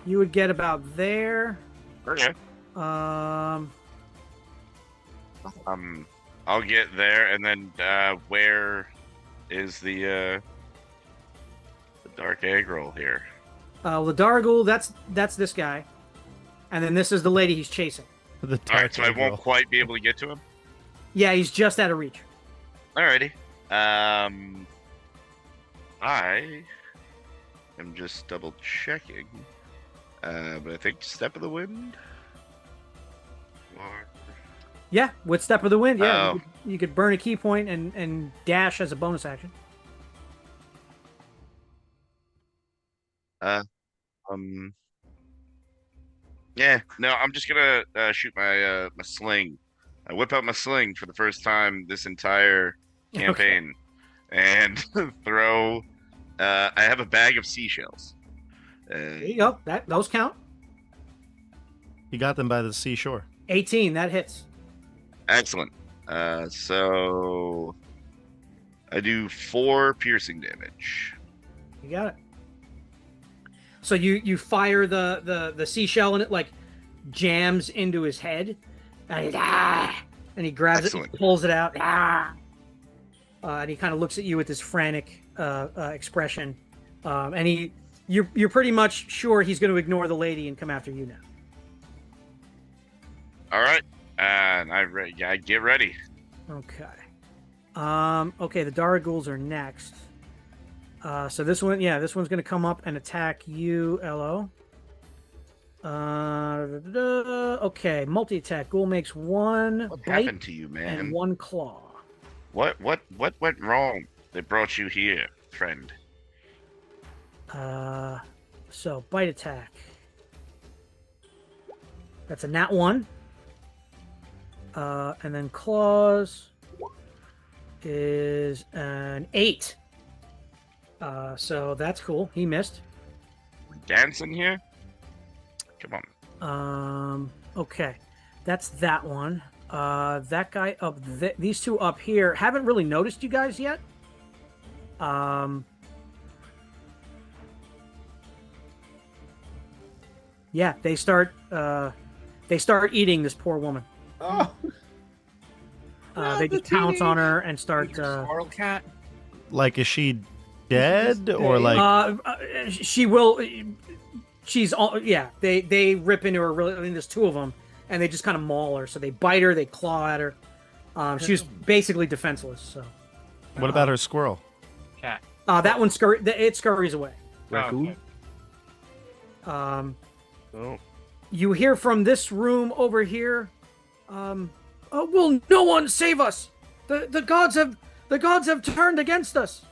You would get about there. Okay. I'll get there, and then where is the dark egg roll here? The Dargul, that's this guy, and then this is the lady he's chasing. The All right, so I won't quite be able to get to him. Yeah, he's just out of reach. Alrighty. I am just double checking. But I think Step of the Wind. Or... Yeah, with Step of the Wind, yeah. Oh. You could burn a key point and dash as a bonus action. Yeah, no, I'm just gonna shoot my my sling. I whip out my sling for the first time this entire campaign, and throw. I have a bag of seashells. There you go. Those count. You got them by the seashore. 18. That hits. Excellent. So I do 4 piercing damage. You got it. So you fire the seashell, and it like jams into his head, and he grabs Excellent. it, and pulls it out, and he kind of looks at you with this frantic expression, and you're pretty much sure he's going to ignore the lady and come after you now. All right, and I get ready. Okay. Okay, the Daragools are next. So this one's going to come up and attack you, Elo. Okay, multi-attack. Ghoul makes 1 What bite happened to you, man? and 1 claw. What went wrong that brought you here, friend? So bite attack. That's a nat 1. And then claws is an 8. So that's cool. He missed. We dancing here? Come on. Okay. That's that one. That guy up these two up here haven't really noticed you guys yet. Yeah, they start eating this poor woman. Oh. They just pounce on her and start. Squirrel cat. Like, is she dead or like? She will. She's all. Yeah, they rip into her. Really, I mean, there's two of them, and they just kind of maul her. So they bite her, they claw at her. She's basically defenseless. So. What about her squirrel? Cat. That one scurries away. Raccoon? Oh. You hear from this room over here. Will no one save us? The gods have turned against us.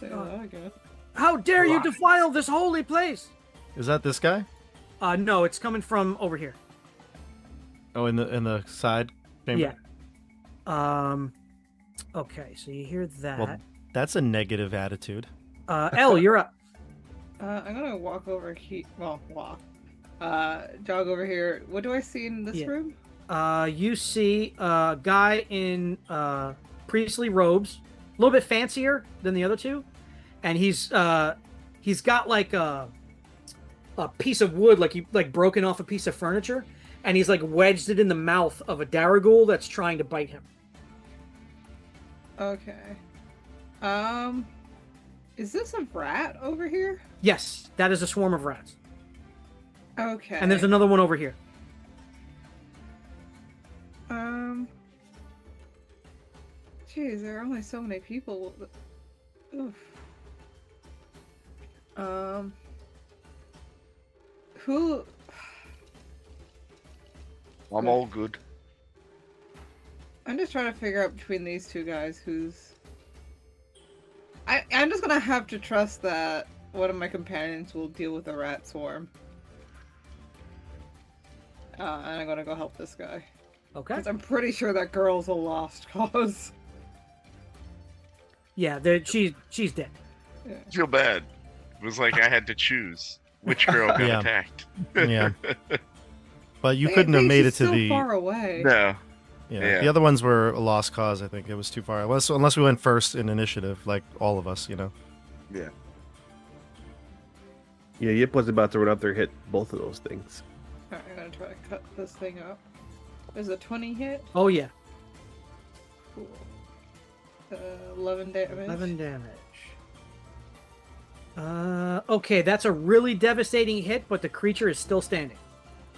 I guess. How dare you defile this holy place? Is that this guy? No, it's coming from over here. Oh, in the side chamber? Yeah. Okay, so you hear that. Well, that's a negative attitude. Elle, you're up. I'm gonna walk over here. Well, walk. Jog over here. What do I see in this room? You see a guy in priestly robes, a little bit fancier than the other two, and he's got like a piece of wood, like broken off a piece of furniture, and he's like wedged it in the mouth of a Daragul that's trying to bite him. Okay. Is this a rat over here? Yes, that is a swarm of rats. Okay. And there's another one over here. Geez, there are only so many people. Oof. Who? I'm all good. I'm just trying to figure out between these two guys who's. I'm just gonna have to trust that one of my companions will deal with the rat swarm. And I'm gonna go help this guy. Okay. Because I'm pretty sure that girl's a lost cause. Yeah, she's dead. Yeah. I feel bad. It was like I had to choose which girl got Yeah. attacked. Yeah. But you couldn't have made it to so the. far away. No. Yeah. The other ones were a lost cause. I think it was too far. Unless we went first in initiative, like all of us, Yeah. Yeah, Yip was about to run up there and hit both of those things. Alright, I'm gonna try to cut this thing up. Is a 20 hit? Oh yeah. Cool. 11 damage. 11 damage. Okay, that's a really devastating hit, but the creature is still standing.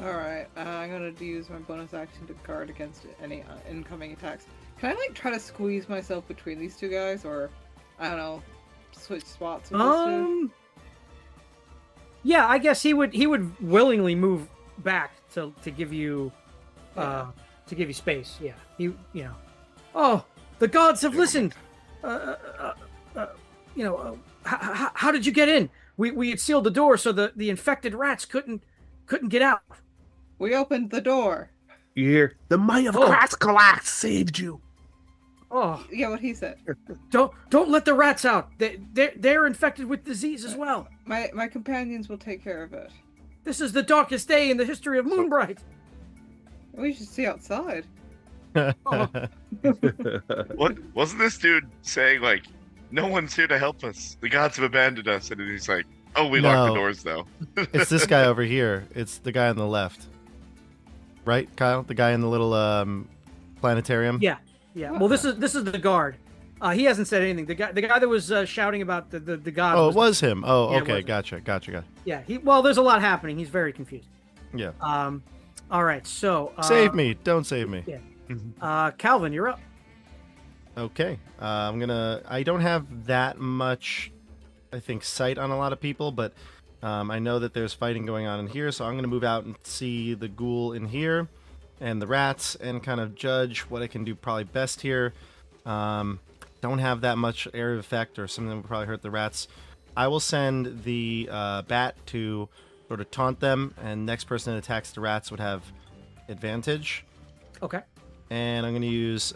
Alright, I'm gonna use my bonus action to guard against any incoming attacks. Can I, like, try to squeeze myself between these two guys, or, I don't know, switch spots with this dude? Yeah, I guess he would willingly move back to give you space. Yeah, Oh, the gods have listened. How did you get in? We had sealed the door so the infected rats couldn't get out. We opened the door. You hear, the might of Kraskalax saved you. Oh, Yeah, what he said. don't let the rats out. They're infected with disease as well. My companions will take care of it. This is the darkest day in the history of Moonbright. We should see outside. What wasn't this dude saying like, no one's here to help us. The gods have abandoned us, and he's like, oh, we locked the doors though. It's this guy over here. It's the guy on the left. Right, Kyle? The guy in the little planetarium? Yeah. Well, this is the guard. He hasn't said anything. The guy that was shouting about the god. Oh, it was him. Oh, Yeah, it okay. was him. Gotcha. Yeah. There's a lot happening. He's very confused. Yeah. All right. So. Save me. Don't save me. Yeah. Calvin, you're up. Okay. I don't have that much, I think, sight on a lot of people, but I know that there's fighting going on in here, so I'm going to move out and see the ghoul in here and the rats and kind of judge what I can do probably best here. Don't have that much area of effect or something that will probably hurt the rats. I will send the bat to sort of taunt them, and next person that attacks the rats would have advantage. Okay. And I'm going to use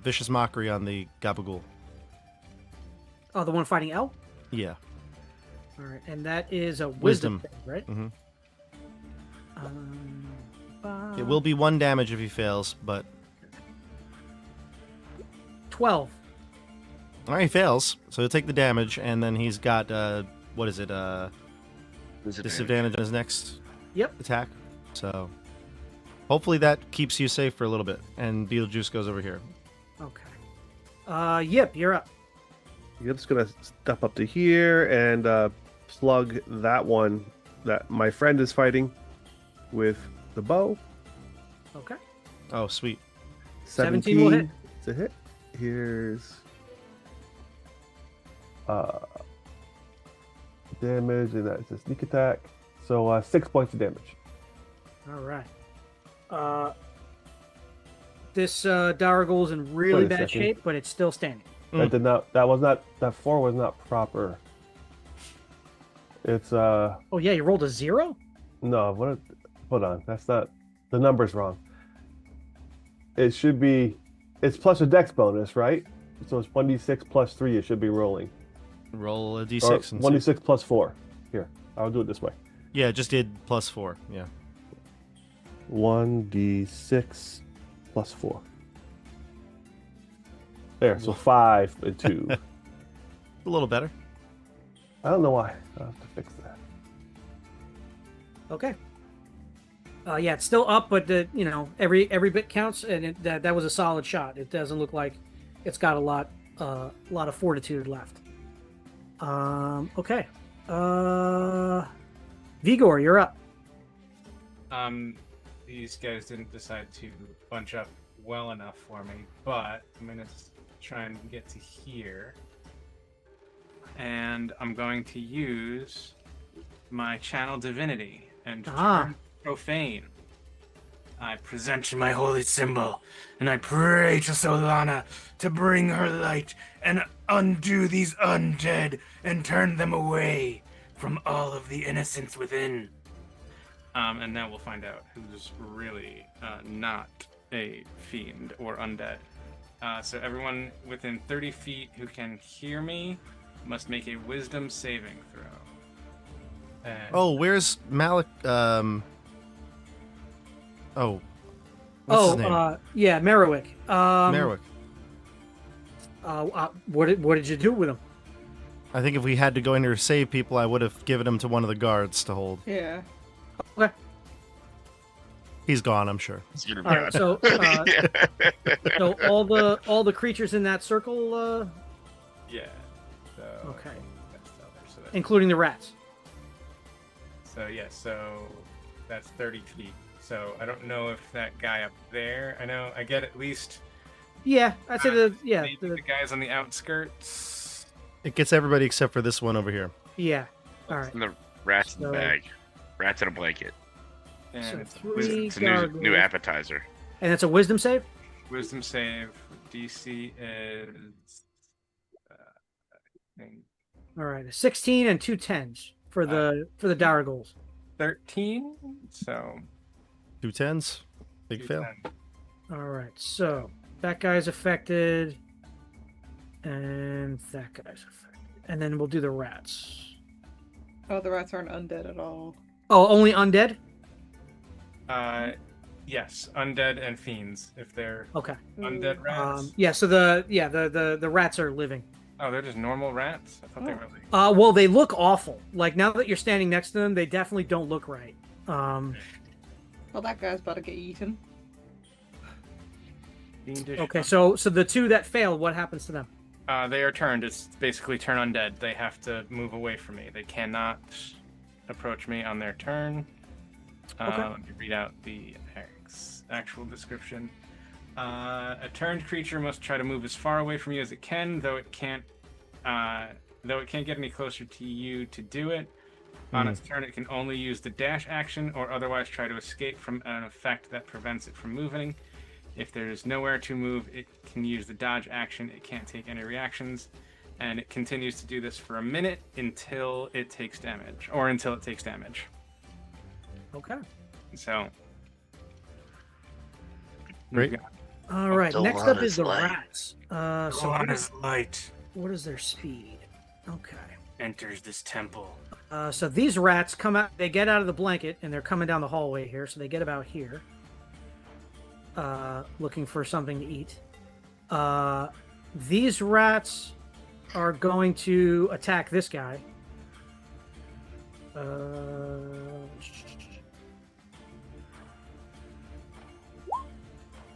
Vicious Mockery on the Gabagool. Oh, the one fighting Elle? Yeah. All right, and that is a Wisdom. thing, right? Mm-hmm. It will be 1 damage if he fails, but 12. all right, he fails, so he'll take the damage, and then he's got disadvantage on his next Yep. attack. So hopefully that keeps you safe for a little bit. And Beetlejuice goes over here. Okay. Yip, you're up. Yip's gonna step up to here and plug that one that my friend is fighting with the bow. Okay. Oh, sweet. 17 will hit. It's a hit. Here's damage, and that's a sneak attack. So 6 points of damage. All right. This Daragul's in really Wait a bad second. shape, but it's still standing. That did not. That was not. That 4 was not proper. It's Oh yeah, you rolled a 0? no. What? Hold on. That's not. The number's wrong. It should be. It's plus a dex bonus, right? So it's 1d6 plus 3. It should be rolling. Roll a Or d6. And 1d6 plus 4. Here, I'll do it this way. yeah, it just did +4. Yeah. 1d6 plus 4. There, so 5 and 2. A little better. I don't know why. I'll have to fix that. Okay. Yeah, it's still up, but every bit counts, and that was a solid shot. It doesn't look like it's got a lot of fortitude left. Okay. Vigor, you're up. These guys didn't decide to bunch up well enough for me, but I'm gonna try and get to here, and I'm going to use my channel divinity and turn profane. I present you my holy symbol, and I pray to Solana to bring her light and undo these undead and turn them away from all of the innocence within. And now we'll find out who's really not a fiend or undead. So everyone within 30 feet who can hear me must make a wisdom saving throw. And Oh, where's Malik? What's his name? Yeah, Merriwick. Merriwick. What did you do with him? I think if we had to go in here to save people, I would have given him to one of the guards to hold. Yeah. Okay. He's gone, I'm sure. It's gonna All right. So, so all the creatures in that circle, yeah. So okay, that's the other, so that's, including the rats. so yeah, so that's 30 feet. So I don't know if that guy up there. I know I get at least. Yeah, I'd say maybe the guys on the outskirts. It gets everybody except for this one over here. Yeah. All right. And the rats in the So- bag. Rats in a blanket. And So it's a 3 It's a new gargoyles. appetizer. And it's a wisdom save. wisdom save. DC is. I think All right, a 16 and 2 10s for the Daragul's. 13. So 2 10s. Big fail. 210. All right, so that guy's affected, and that guy's affected, and then we'll do the rats. Oh, the rats aren't undead at all. Oh, only undead. Yes, undead and fiends. If they're Okay. undead rats. Yeah. So the rats are living. Oh, they're just normal rats. I thought they were like. Well, they look awful. Like now that you're standing next to them, they definitely don't look right. Well, that guy's about to get eaten. Fiendish. Okay. So the 2 that failed, what happens to them? They are turned. It's basically turn undead. They have to move away from me. They cannot approach me on their turn. Okay. Let me read out the actual description. A turned creature must try to move as far away from you as it can, though it can't get any closer to you to do it. On its turn, it can only use the dash action or otherwise try to escape from an effect that prevents it from moving. If there's nowhere to move, it can use the dodge action. It can't take any reactions, and it continues to do this for a minute until it takes damage. Okay. So. Great. we've got- All right. Next up is the rats. So Solana's light what is their speed? Okay. enters this temple. So these rats come out. They get out of the blanket and they're coming down the hallway here. So they get about here, looking for something to eat. These rats are going to attack this guy.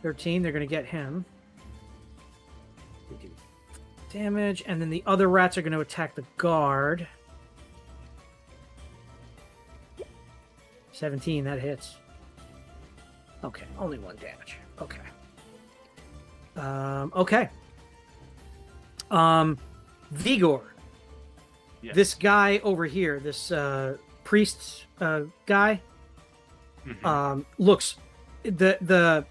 13. They're going to get him. They do damage, and then the other rats are going to attack the guard. 17, that hits. Okay, only 1 damage. Okay. Okay. Vigor. Yes. This guy over here, this priest guy, looks the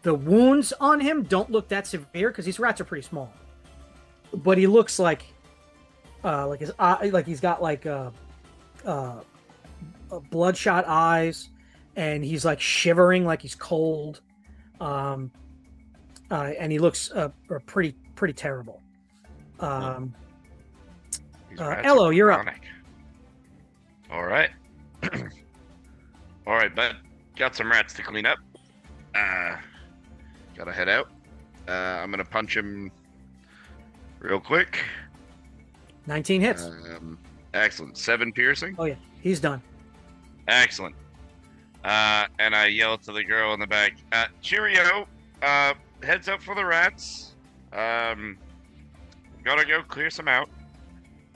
wounds on him don't look that severe because these rats are pretty small, but he looks like his eye, like he's got like bloodshot eyes, and he's like shivering, like he's cold, and he looks pretty terrible. Ello, you're up. All right. All right, bud. Got some rats to clean up. Gotta head out. I'm gonna punch him real quick. 19 hits. Excellent. 7 piercing. Oh yeah, he's done. Excellent. And I yell to the girl in the back, cheerio. Heads up for the rats. Gotta go clear some out.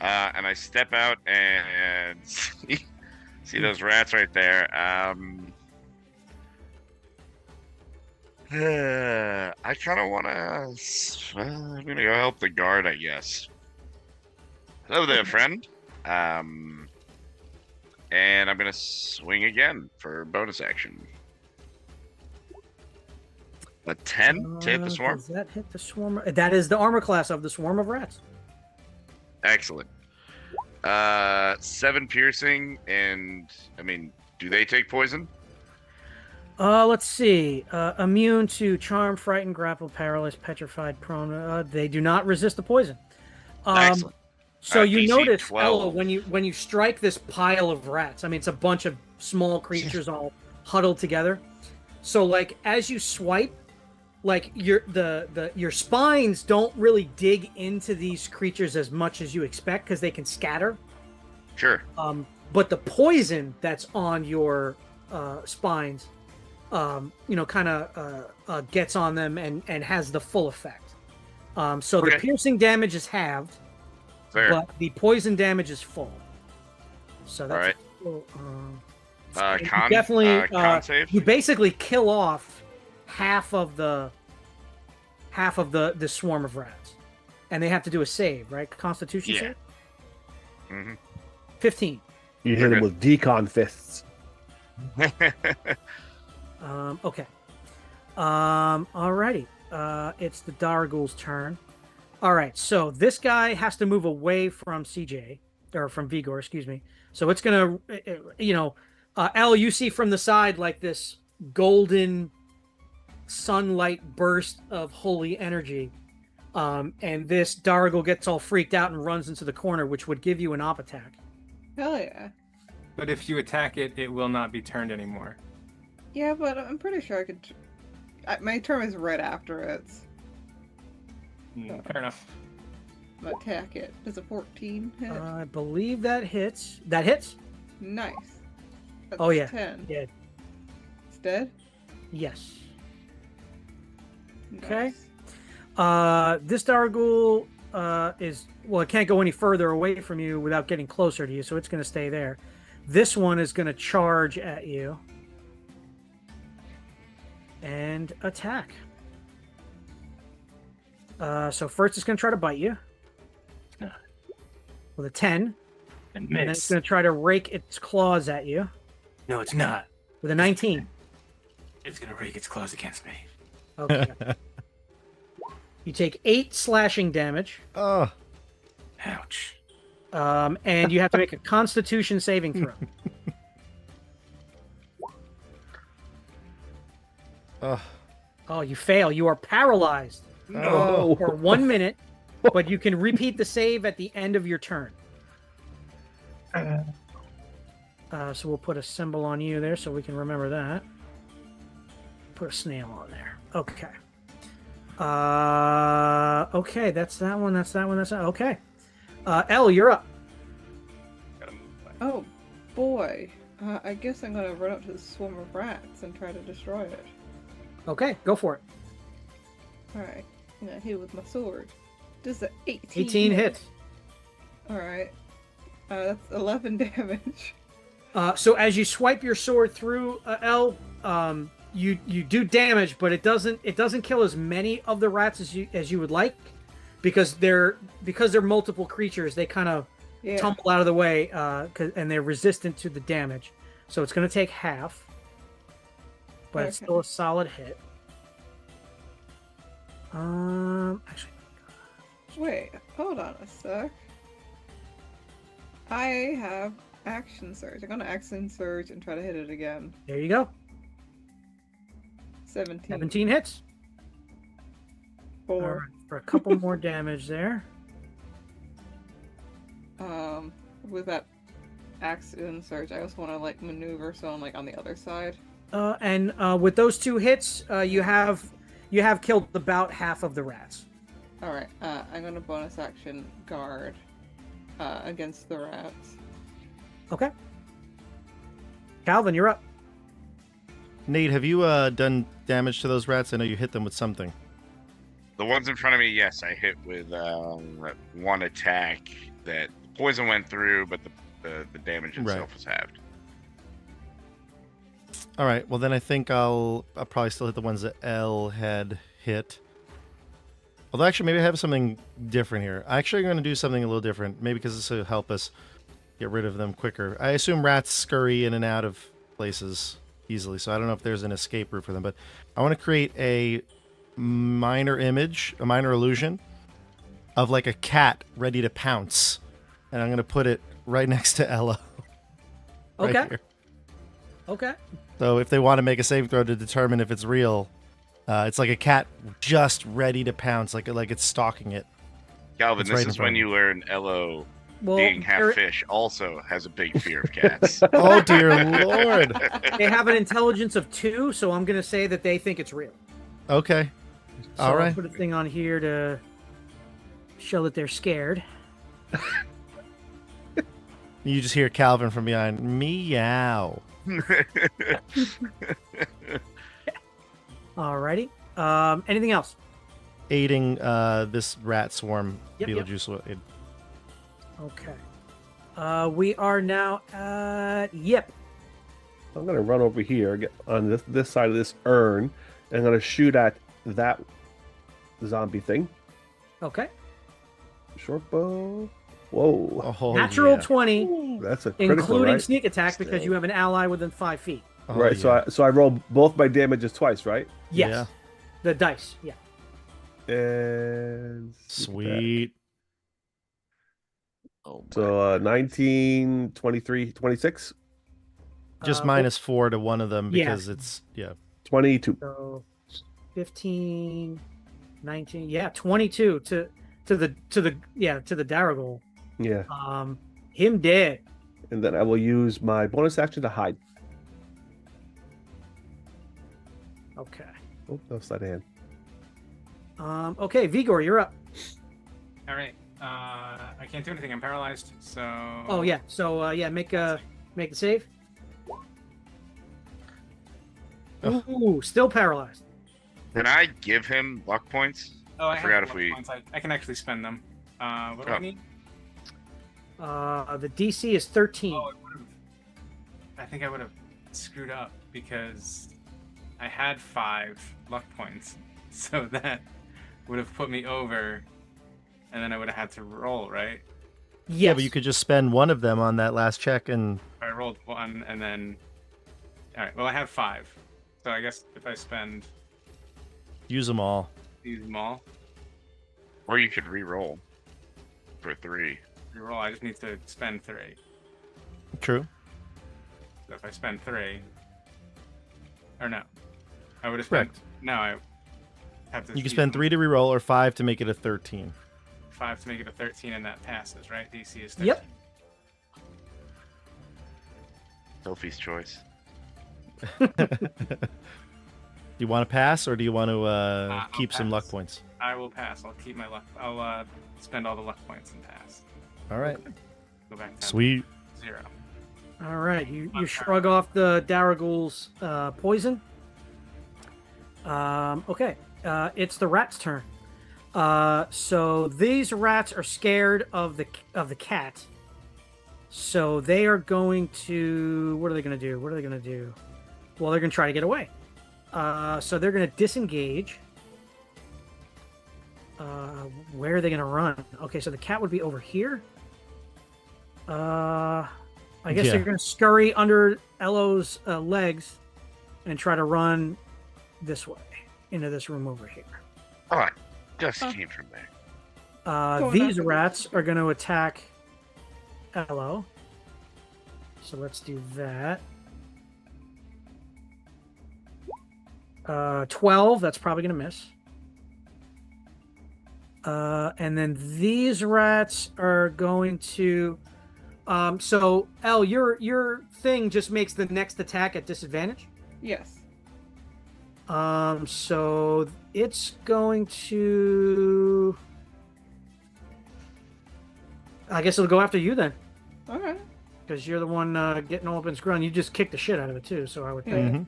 And I step out and see those rats right there. I kind of want to... I'm going to go help the guard, I guess. Hello there, friend. And I'm going to swing again for bonus action. A 10 to hit the swarm? Does that hit the swarm? That is the armor class of the swarm of rats. Excellent. 7 piercing, and I mean, do they take poison? Let's see. Immune to charm, frightened, grapple, paralyzed, petrified, prone. They do not resist the poison. Excellent. So you DC notice, 12. Ella, when you strike this pile of rats, I mean, it's a bunch of small creatures all huddled together. So like as you swipe, like your spines don't really dig into these creatures as much as you expect because they can scatter. Sure. But the poison that's on your spines, kind of gets on them and has the full effect. So the piercing damage is halved, but the poison damage is full. So that's con save? You basically kill off half of the swarm of rats, and they have to do a save, right? Constitution save. Mm-hmm. 15. You hit him with decon fists. Okay. Alrighty. It's the Dargul's turn. All right. So this guy has to move away from CJ, or from Vigor, excuse me. So it's gonna, L, you see from the side like this golden sunlight burst of holy energy, and this Dargul gets all freaked out and runs into the corner, which would give you an op attack. Hell yeah. But if you attack it, it will not be turned anymore. Yeah, but I'm pretty sure I could... My turn is right after it. Fair enough. I'm gonna attack it. Does a 14 hit? I believe that hits. That hits? Nice. That's oh, yeah. 10. Yeah. It's dead? Yes. Nice. Okay. This Dargul it can't go any further away from you without getting closer to you, so it's going to stay there. This one is going to charge at you and attack. So first it's going to try to bite you with a 10. And then it's going to try to rake its claws at you. No, it's not. With a 19. It's going to rake its claws against me. Okay. You take 8 slashing damage. Oh. Ouch. And you have to make a Constitution saving throw. Oh, you fail. You are paralyzed for 1 minute, but you can repeat the save at the end of your turn. So we'll put a symbol on you there so we can remember that. Put a snail on there. Okay. Okay, that's that one. Okay. Elle, you're up. Oh, boy. I guess I'm gonna run up to the swarm of rats and try to destroy it. Okay, go for it. Alright. I'm gonna hit with my sword. Does the 18 18 hits. Alright. That's 11 damage. So as you swipe your sword through L, you do damage, but it doesn't kill as many of the rats as you would like, because they're multiple creatures. They kind of tumble out of the way, and they're resistant to the damage. So it's going to take half, but it's still a solid hit. Actually, wait, hold on a sec. I have action surge. I'm gonna action surge and try to hit it again. there you go. 17. 17 hits. 4. All right, for a couple more damage there. With that action surge, I also want to like maneuver, so I'm like on the other side. And with those 2 hits, you have killed about half of the rats. All right, I'm gonna bonus action guard against the rats. Okay. Calvin, you're up. Nate, have you done damage to those rats? I know you hit them with something. The ones in front of me, yes, I hit with one attack that poison went through, but the damage itself was halved. All right. Well, then I think I'll probably still hit the ones that L had hit. Although actually, maybe I have something different here. Actually, I'm going to do something a little different. Maybe because this will help us get rid of them quicker. I assume rats scurry in and out of places easily, so I don't know if there's an escape route for them. But I want to create a minor image, a minor illusion of like a cat ready to pounce, and I'm going to put it right next to Ella. Right Okay. here. Okay. So if they want to make a save throw to determine if it's real, it's like a cat just ready to pounce, like it's stalking it. Calvin, It's this right in is front when of you learn Elo, Well, being half they're- fish, also has a big fear of cats. Oh dear lord. they have an intelligence of 2, so I'm going to say that they think it's real. Okay. So All I'll right. put a thing on here to show that they're scared. You just hear Calvin from behind. Meow. Alrighty. Anything else? Aiding this rat swarm. Yep, yep. Beetlejuice will aid. Okay. We are now at Yep. I'm gonna run over here, get on this side of this urn, and I'm gonna shoot at that zombie thing. Okay. Short bow. Whoa, Oh, Natural yeah. 20, that's a critical, including right? sneak attack, because Still. you have an ally within 5 feet. Oh, Right. yeah. So I roll both my damages twice, right? Yes. Yeah. The dice. Yeah. And Sweet. So 19, 23, 26, Just Uh, -4 to one of them yeah. because it's 22. So 15, 19, yeah, 22 to the Daragol. Yeah. Him dead. And then I will use my bonus action to hide. Okay. Oh, that's that hand. Okay, Vigor, you're up. All right. I can't do anything. I'm paralyzed. So. Oh yeah. So make the save. Ooh, still paralyzed. Can I give him luck points? Oh, I forgot have if we- luck points. I can actually spend them. What do Oh. I need? The DC is 13. Oh, I think I would have screwed up because I had 5 luck points, so that would have put me over, and then I would have had to roll, right? Yes. Yeah, but you could just spend one of them on that last check and I rolled 1, and then. All right. Well, I have 5, so I guess if I spend use them all. use them all, Or you could re-roll for 3. reroll. I just need to spend 3. True. So if I spend 3, or no, I would have spent. Correct. No, I have to. You can use spend 3 to reroll or 5 to make it a 13. 5 to make it a 13, and that passes, right? DC is 13. Yep. Sophie's choice. Do you want to pass or do you want to I'll keep some luck pass. points? I will pass. I'll keep my luck. I'll spend all the luck points and pass. All right. Go back to Sweet. 0. All right. You shrug off the Daragul's poison. Okay. It's the rat's turn. So these rats are scared of the cat. So they are going to. What are they going to do? What are they going to do? Well, they're going to try to get away. So they're going to disengage. Where are they going to run? Okay, so the cat would be over here. I guess they're going to scurry under Elo's legs and try to run this way into this room over here. Oh, I just came from there. These rats are going to attack Elo. So let's do that. 12, that's probably going to miss. And then these rats are going to... so, El, your thing just makes the next attack at disadvantage? Yes. So it's going to... I guess it'll go after you then. All right. Because you're the one getting all up in its ground. You just kicked the shit out of it too, so I would think.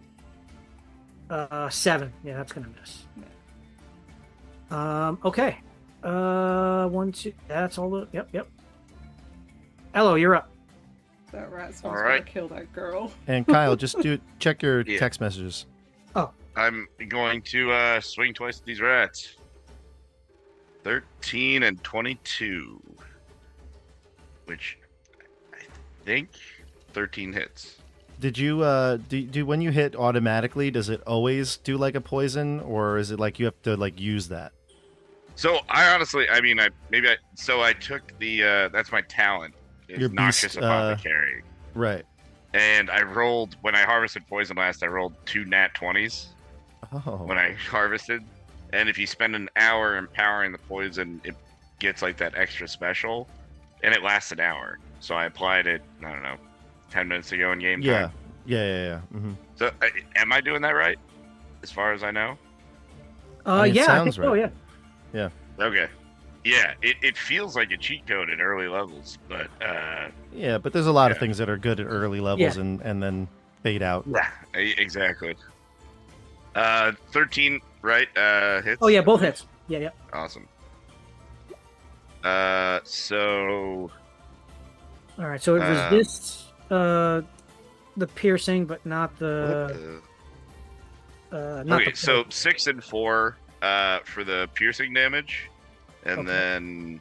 7. Yeah, that's gonna miss. Okay. 1, 2. That's all the. Yep. Elo, you're up. That rat's gonna kill that girl. And Kyle, just check your text messages. Oh. I'm going to swing twice at these rats. 13 and 22. Which I think 13 hits. Did you do when you hit automatically, does it always do like a poison, or is it like you have to like use that? So I honestly, I took the that's my talent. Is Your Noxious beast, Apothecary. Right. And I rolled, when I harvested poison last, I rolled 2 nat 20s when I harvested. And if you spend an hour empowering the poison, it gets like that extra special. And it lasts an hour. So I applied it, I don't know, 10 minutes ago in game time. Yeah. Mm-hmm. So am I doing that right? As far as I know? I think right. So, yeah. Okay. Yeah, it feels like a cheat code at early levels, but... yeah, but there's a lot of things that are good at early levels and then fade out. Yeah, exactly. 13, right? Hits? Oh, yeah, both hits. Yeah. Awesome. So... All right, so it resists the piercing, but not the... okay, so 6 and 4 for the piercing damage, and then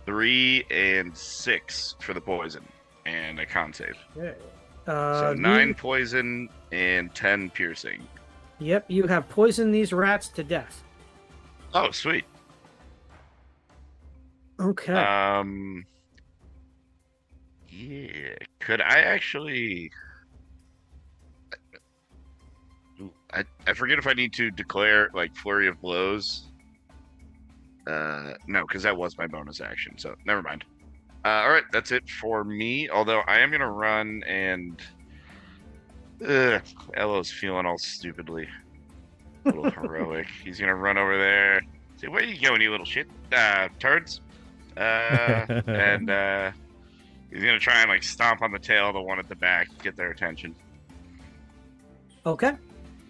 3 and 6 for the poison, and a con save. Okay. So 9 poison and 10 piercing. Yep, you have poisoned these rats to death. Oh, sweet. Okay. Yeah. Could I actually... I forget if I need to declare, like, Flurry of Blows. No, because that was my bonus action, so never mind. Alright, that's it for me. Although I am going to run and... Elo's feeling all stupidly. A little heroic. He's going to run over there. Say, where you going, you little shit? Turds? And he's going to try and, like, stomp on the tail of the one at the back, get their attention. Okay.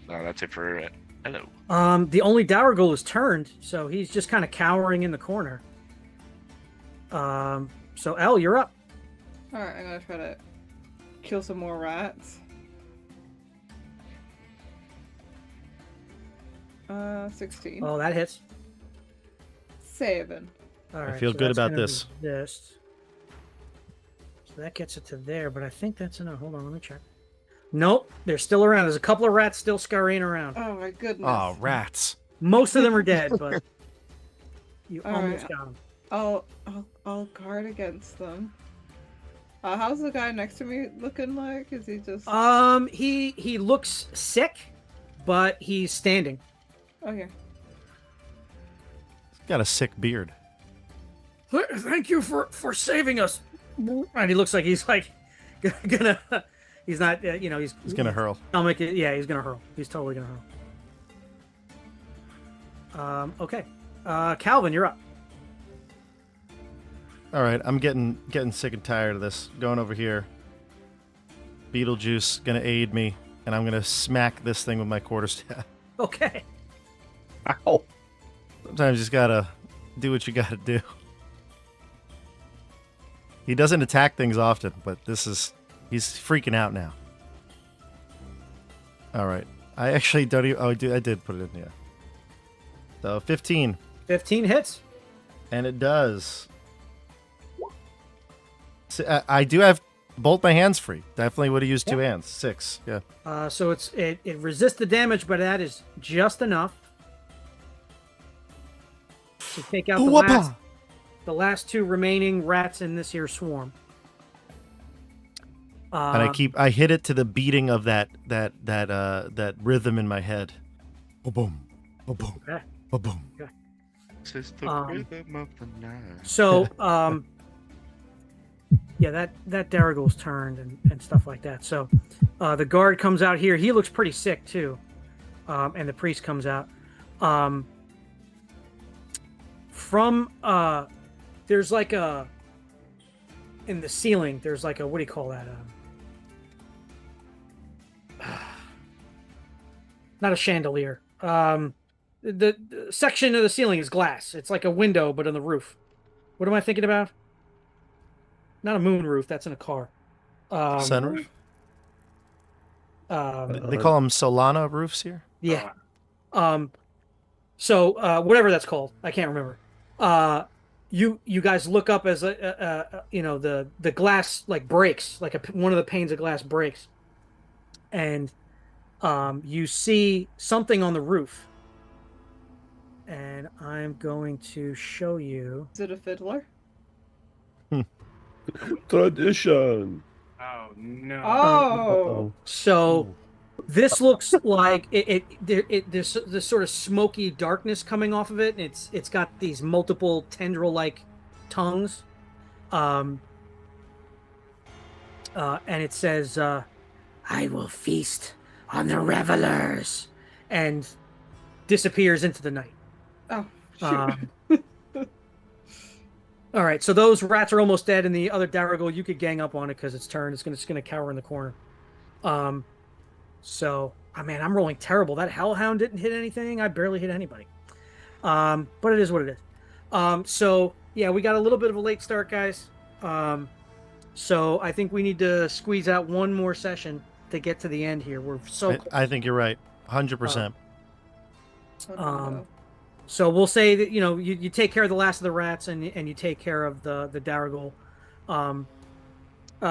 That's it for Elo. The only Dour Ghoul is turned, so he's just kind of cowering in the corner. So El, you're up. All right, I'm gonna try to kill some more rats. 16. Oh, that hits. 7. All right. I feel good about this. So that gets it to there, but I think that's enough. Hold on, let me check. Nope, they're still around. There's a couple of rats still scurrying around. Oh my goodness. Oh, rats. Most of them are dead, but you All almost right. got them. I'll guard against them. How's the guy next to me looking like? Is he just... He looks sick, but he's standing. Okay. He's got a sick beard. Thank you for saving us. And he looks like he's like gonna. He's not. He's gonna hurl. I'll make it. Yeah, he's gonna hurl. He's totally gonna hurl. Okay. Calvin, you're up. All right, I'm getting sick and tired of this. Going over here. Beetlejuice gonna aid me. and I'm gonna smack this thing with my quarterstaff. Okay. Ow. Sometimes you just gotta do what you gotta do. He doesn't attack things often, but he's freaking out now. All right. I actually don't even... Oh, I did put it in here. So, 15. 15 hits. And it does. So, I do have both my hands free. Definitely would have used 2 hands. 6, yeah. So it resists the damage, but that is just enough to take out the last 2 remaining rats in this here swarm. And I hit it to the beating of that rhythm in my head. Boom, boom, boom, Okay. boom. Okay. This is the rhythm of the night. So, yeah, that Darrigal's turned and stuff like that. So, the guard comes out here. He looks pretty sick too, and the priest comes out. There's like in the ceiling. There's like a, what do you call that? Not a chandelier. The section of the ceiling is glass. It's like a window, but on the roof. What am I thinking about? Not a moon roof. That's in a car. Sunroof? They call them Solana roofs here? Yeah. So whatever that's called, I can't remember. You guys look up as the glass like breaks, like one of the panes of glass breaks, and you see something on the roof. And I'm going to show you. Is it a fiddler? Tradition. Oh no. Oh. So this looks like there's this sort of smoky darkness coming off of it, and it's got these multiple tendril-like tongues, and it says, "I will feast on the revelers," and disappears into the night. Oh, shoot. All right, so those rats are almost dead, and the other Darrigal, you could gang up on it because it's turned. It's gonna cower in the corner. So, man, I'm rolling terrible. That Hellhound didn't hit anything. I barely hit anybody. But it is what it is. So, yeah, we got a little bit of a late start, guys. So I think we need to squeeze out one more session to get to the end here. We're so close. I think you're right. 100%. So we'll say that, you take care of the last of the rats and you take care of the Darrigal.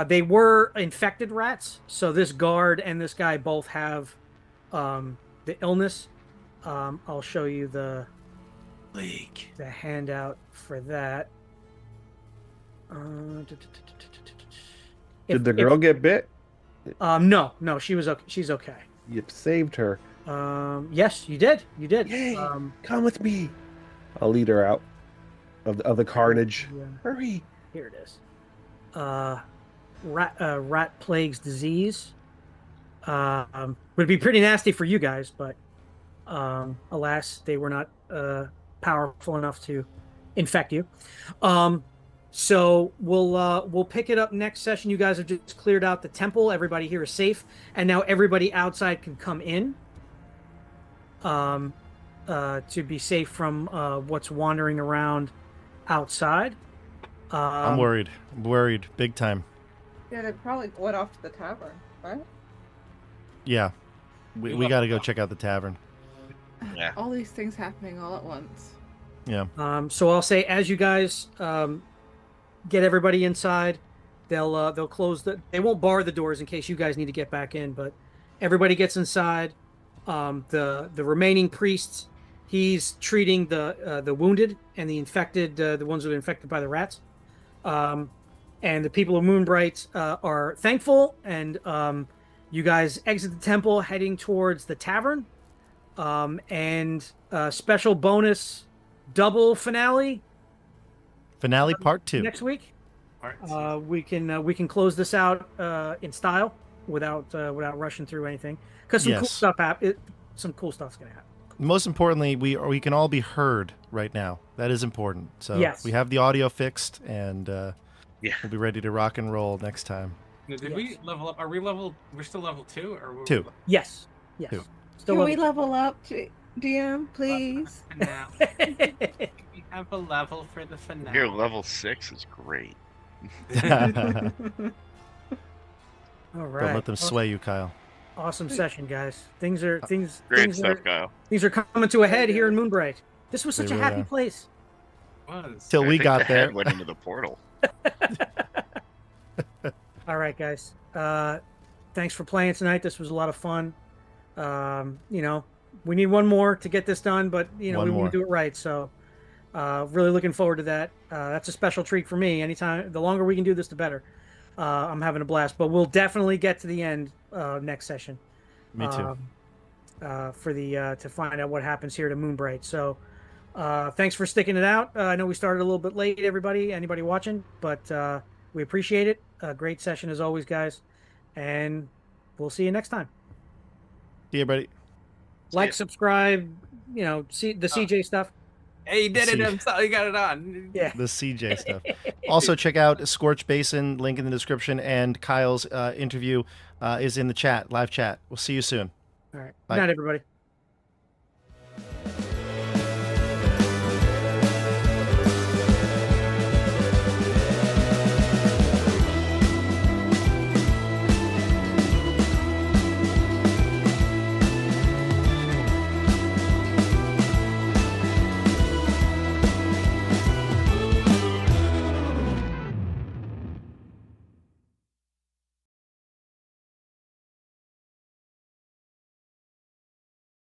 They were infected rats, so this guard and this guy both have the illness. I'll show you the handout for that. Did the girl get bit? No, she's okay. You saved her. Yes, you did. Yay! Come with me. I'll lead her out of the carnage. Yeah. Hurry! Here it is. Rat plagues disease. Would be pretty nasty for you guys, but alas, they were not powerful enough to infect you. So we'll pick it up next session. You guys have just cleared out the temple. Everybody here is safe, and now everybody outside can come in. To be safe from what's wandering around outside. I'm worried. Big time. Yeah, they probably went off to the tavern, right? Yeah. We got to go check out the tavern. Yeah. All these things happening all at once. Yeah. So I'll say, as you guys get everybody inside, they'll close they won't bar the doors in case you guys need to get back in, but everybody gets inside. The remaining priests, he's treating the wounded and the infected, the ones that are infected by the rats. And the people of Moonbright are thankful, and you guys exit the temple heading towards the tavern. And special bonus double finale. Finale part 2 next week. Part 2. We can close this out in style without rushing through anything, because some cool stuff's gonna happen. Most importantly, we can all be heard right now. That is important. So yes, we have the audio fixed, and yeah, we'll be ready to rock and roll next time. Now, did we level up? Are we level? We're still level 2, or were we 2? Yes. Yes. 2. Still Can we level up, DM, please? Now, we have a level for the finale. Here, level 6 is great. All right. Don't let them sway you, Kyle. Awesome session, guys. Things are Great stuff, Kyle. Things are coming to a head here in Moonbright. This was such They a really happy are. place. Till I we think got the head there. went into the portal. All right, guys. Thanks for playing tonight. This was a lot of fun. You know, we need one more to get this done, but you know, One we want more. to do it right. So, really looking forward to that. That's a special treat for me. Anytime, the longer we can do this, the better. I'm having a blast. But we'll definitely get to the end next session. Me too. For the to find out what happens here to Moonbright. So, thanks for sticking it out. I know we started a little bit late, everybody, anybody watching, but we appreciate it. Great session as always, guys, and we'll see you next time. See you, everybody. Like, subscribe, you know, see the CJ stuff. Hey, you did it! See. I'm sorry, you got it on. Yeah. The CJ stuff. Also, check out Scorched Basin, link in the description, and Kyle's interview is in the chat, live chat. We'll see you soon. All right. Bye. Good night, everybody.